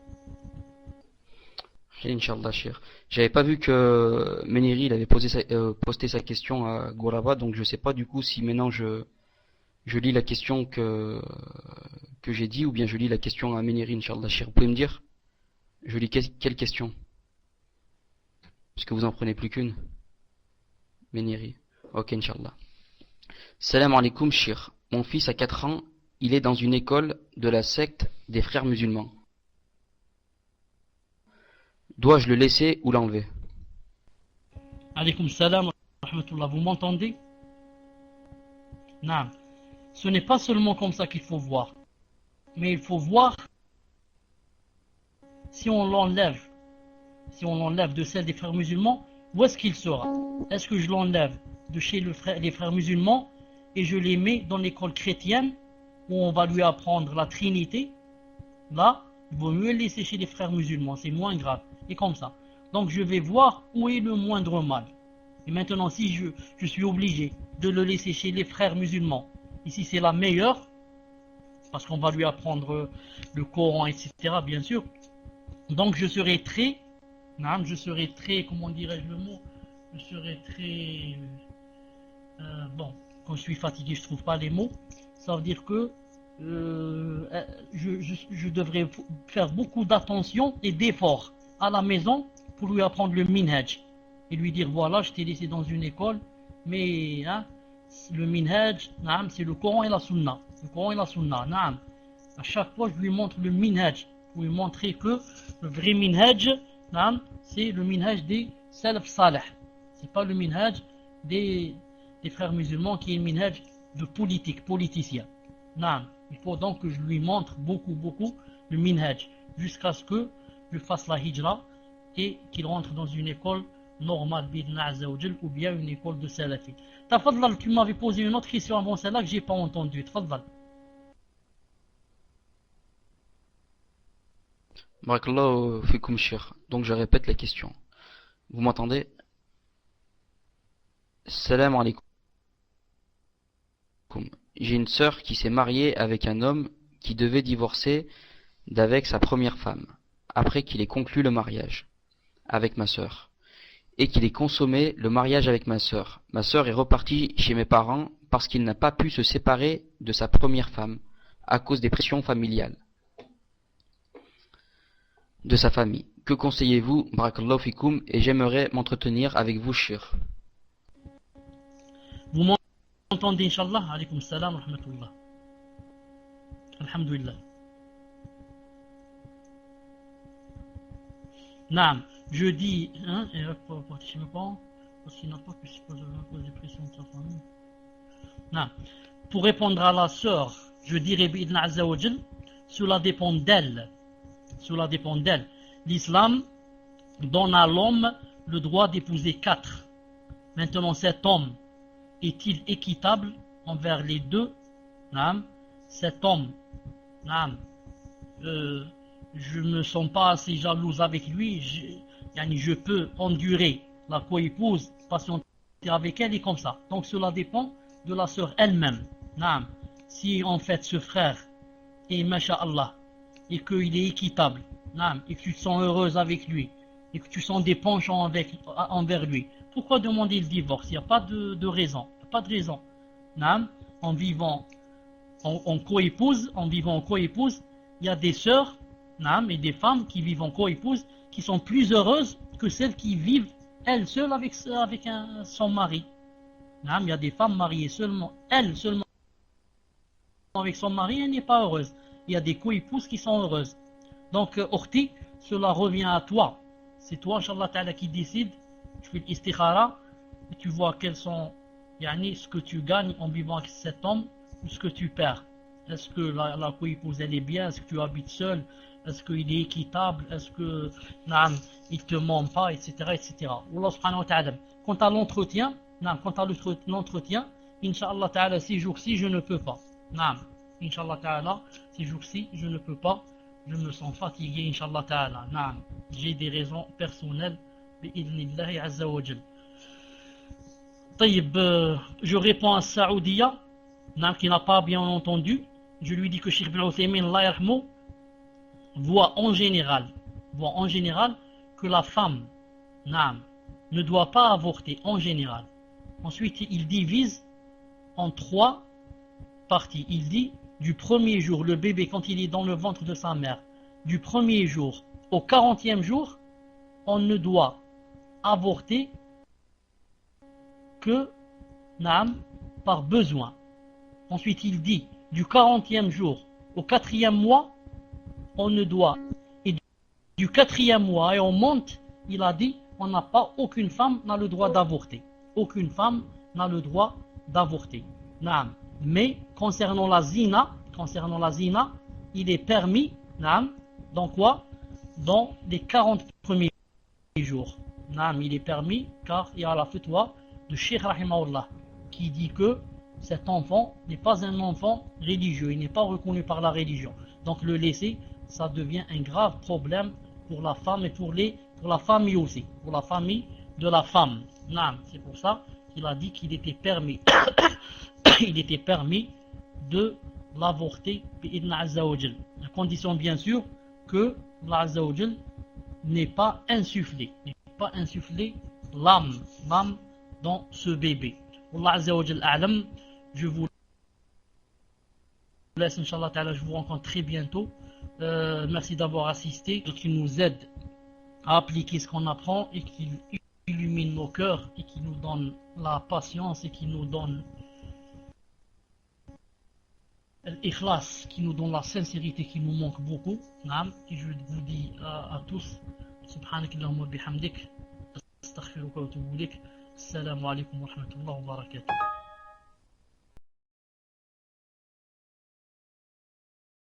Inch'Allah, Shir. J'avais pas vu que Meniri il avait posté sa question à Gouraba, donc je sais pas du coup si maintenant je lis la question que j'ai dit, ou bien je lis la question à Meniri, Inch'Allah, Shir. Vous pouvez me dire? Je lis quelle question? Parce que vous en prenez plus qu'une. Meniri. Ok, Inch'Allah. Salam alaikum, Shir. Mon fils a 4 ans, il est dans une école de la secte des frères musulmans. Dois-je le laisser ou l'enlever? Alaykoum salam wa rahmatullah. Vous m'entendez? Non. Ce n'est pas seulement comme ça qu'il faut voir. Mais il faut voir si on l'enlève de celle des frères musulmans, où est-ce qu'il sera? Est-ce que je l'enlève de chez les frères musulmans et je les mets dans l'école chrétienne où on va lui apprendre la Trinité? Là, il vaut mieux le laisser chez les frères musulmans, c'est moins grave. Et comme ça. Donc je vais voir où est le moindre mal. Et maintenant, si je suis obligé de le laisser chez les frères musulmans, ici c'est la meilleure, parce qu'on va lui apprendre le Coran, etc. bien sûr. Donc je serai très, comment dirais-je le mot? Je serai très... bon, quand je suis fatigué, je trouve pas les mots. Ça veut dire que je devrais faire beaucoup d'attention et d'efforts à la maison pour lui apprendre le minhaj et lui dire voilà, je t'ai laissé dans une école, mais hein, le minhaj, c'est le Coran et la Sunna. Le Coran et la Sunna, à chaque fois je lui montre le minhaj pour lui montrer que le vrai minhaj, c'est le minhaj des salaf salih. C'est pas le minhaj des frères musulmans qui est le minhaj de politicien. Il faut donc que je lui montre beaucoup le minhaj jusqu'à ce que je fasse la hijra et qu'il rentre dans une école normale ou bien une école de salafi. Tafadhal, tu m'avais posé une autre question avant celle-là que j'ai pas entendue. Tafadhal. Barakallahu fikoum, Shir. Donc je répète la question. Vous m'entendez? Salam alaikum. J'ai une sœur qui s'est mariée avec un homme qui devait divorcer d'avec sa première femme, après qu'il ait conclu le mariage avec ma sœur, et qu'il ait consommé le mariage avec ma sœur. Ma sœur est repartie chez mes parents parce qu'il n'a pas pu se séparer de sa première femme à cause des pressions familiales de sa famille. Que conseillez-vous, barakallahu fikoum, et j'aimerais m'entretenir avec vous, Shir. Vous m'entendez, Inch'Allah? Alaykoum salam wa rahmatullah. Alhamdulillah. Naam, je dis, hein, et pour participer pas, parce qu'il n'a pas pu se poser des pressions de sa famille. Naam. Pour répondre à la sœur, je dirais, bi'idna azza wa jal, cela dépend d'elle. Cela dépend d'elle. L'islam donne à l'homme le droit d'épouser 4. Maintenant, cet homme est-il équitable envers les deux? Naam. Cet homme, naam, je me sens pas assez jalouse avec lui, je peux endurer la co-épouse, patienter avec elle et comme ça. Donc cela dépend de la sœur elle-même. Naam. Si en fait ce frère est masha'Allah et qu'il est équitable, naam, et que tu te sens heureuse avec lui et que tu sens des penchants envers lui, pourquoi demander le divorce? Il n'y a pas de raison. Il n'y a pas de raison. Naam. En vivant en co-épouse, il y a des sœurs, naam, et des femmes qui vivent en co-épouse qui sont plus heureuses que celles qui vivent elles seules avec son mari. Naam, il y a des femmes mariées seulement avec son mari, elle n'est pas heureuse. Il y a des co-épouses qui sont heureuses. Donc, Ukhti, cela revient à toi. C'est toi, Inch'Allah Ta'ala, qui décide. Tu fais l'istikhara et tu vois quels sont ce que tu gagnes en vivant avec cet homme ou ce que tu perds. Est-ce que la co-épouse elle est bien? Est-ce que tu habites seul? Est-ce qu'il est équitable? Est-ce que il te ment pas, etc., etc. Allah subhanahu wa ta'ala. Quant à l'entretien, Inch'Allah Ta'ala, ces jours-ci, je ne peux pas. Inch'Allah Ta'ala, ces jours-ci, je ne peux pas. Je me sens fatigué, Inch'Allah Ta'ala. J'ai des raisons personnelles. Bi'idhnillahi azza wa jal. Je réponds à Saoudia, qui n'a pas bien entendu. Je lui dis que Cheikh Ibn Uthaymin, Allah yarhamou, voit en général que la femme ne doit pas avorter en général. Ensuite, il divise en 3 parties. Il dit du premier jour, le bébé quand il est dans le ventre de sa mère, du premier jour au 40e jour, on ne doit avorter que par besoin. Ensuite, il dit du 40e jour au 4e mois, on ne doit, et du 4e mois et on monte, il a dit, aucune femme n'a le droit d'avorter. Aucune femme n'a le droit d'avorter. Mais concernant la zina, il est permis, dans quoi? Dans les 40 premiers jours. Il est permis car il y a la fatwa de Cheikh Rahimahullah qui dit que cet enfant n'est pas un enfant religieux, il n'est pas reconnu par la religion. Donc le laisser, ça devient un grave problème pour la femme et pour la famille aussi, pour la famille de la femme. C'est pour ça qu'il a dit qu'il était permis, de l'avorter, à condition bien sûr que l'Azza wa Jal n'ait pas insufflé l'âme dans ce bébé. Allah Azza wa Jal a'lam. Je vous laisse, Inch'Allah Ta'ala, je vous rencontre très bientôt. Merci d'avoir assisté, qui nous aide à appliquer ce qu'on apprend et qui illumine nos cœurs et qui nous donne la patience et qui nous donne l'ikhlas, qui nous donne la sincérité qui nous manque beaucoup. Et je vous dis à tous, subhanakallahumma bihamdik, astaghfiruka wa atubu ilayk. Assalamu alaikum wa rahmatullahi wa barakatuh.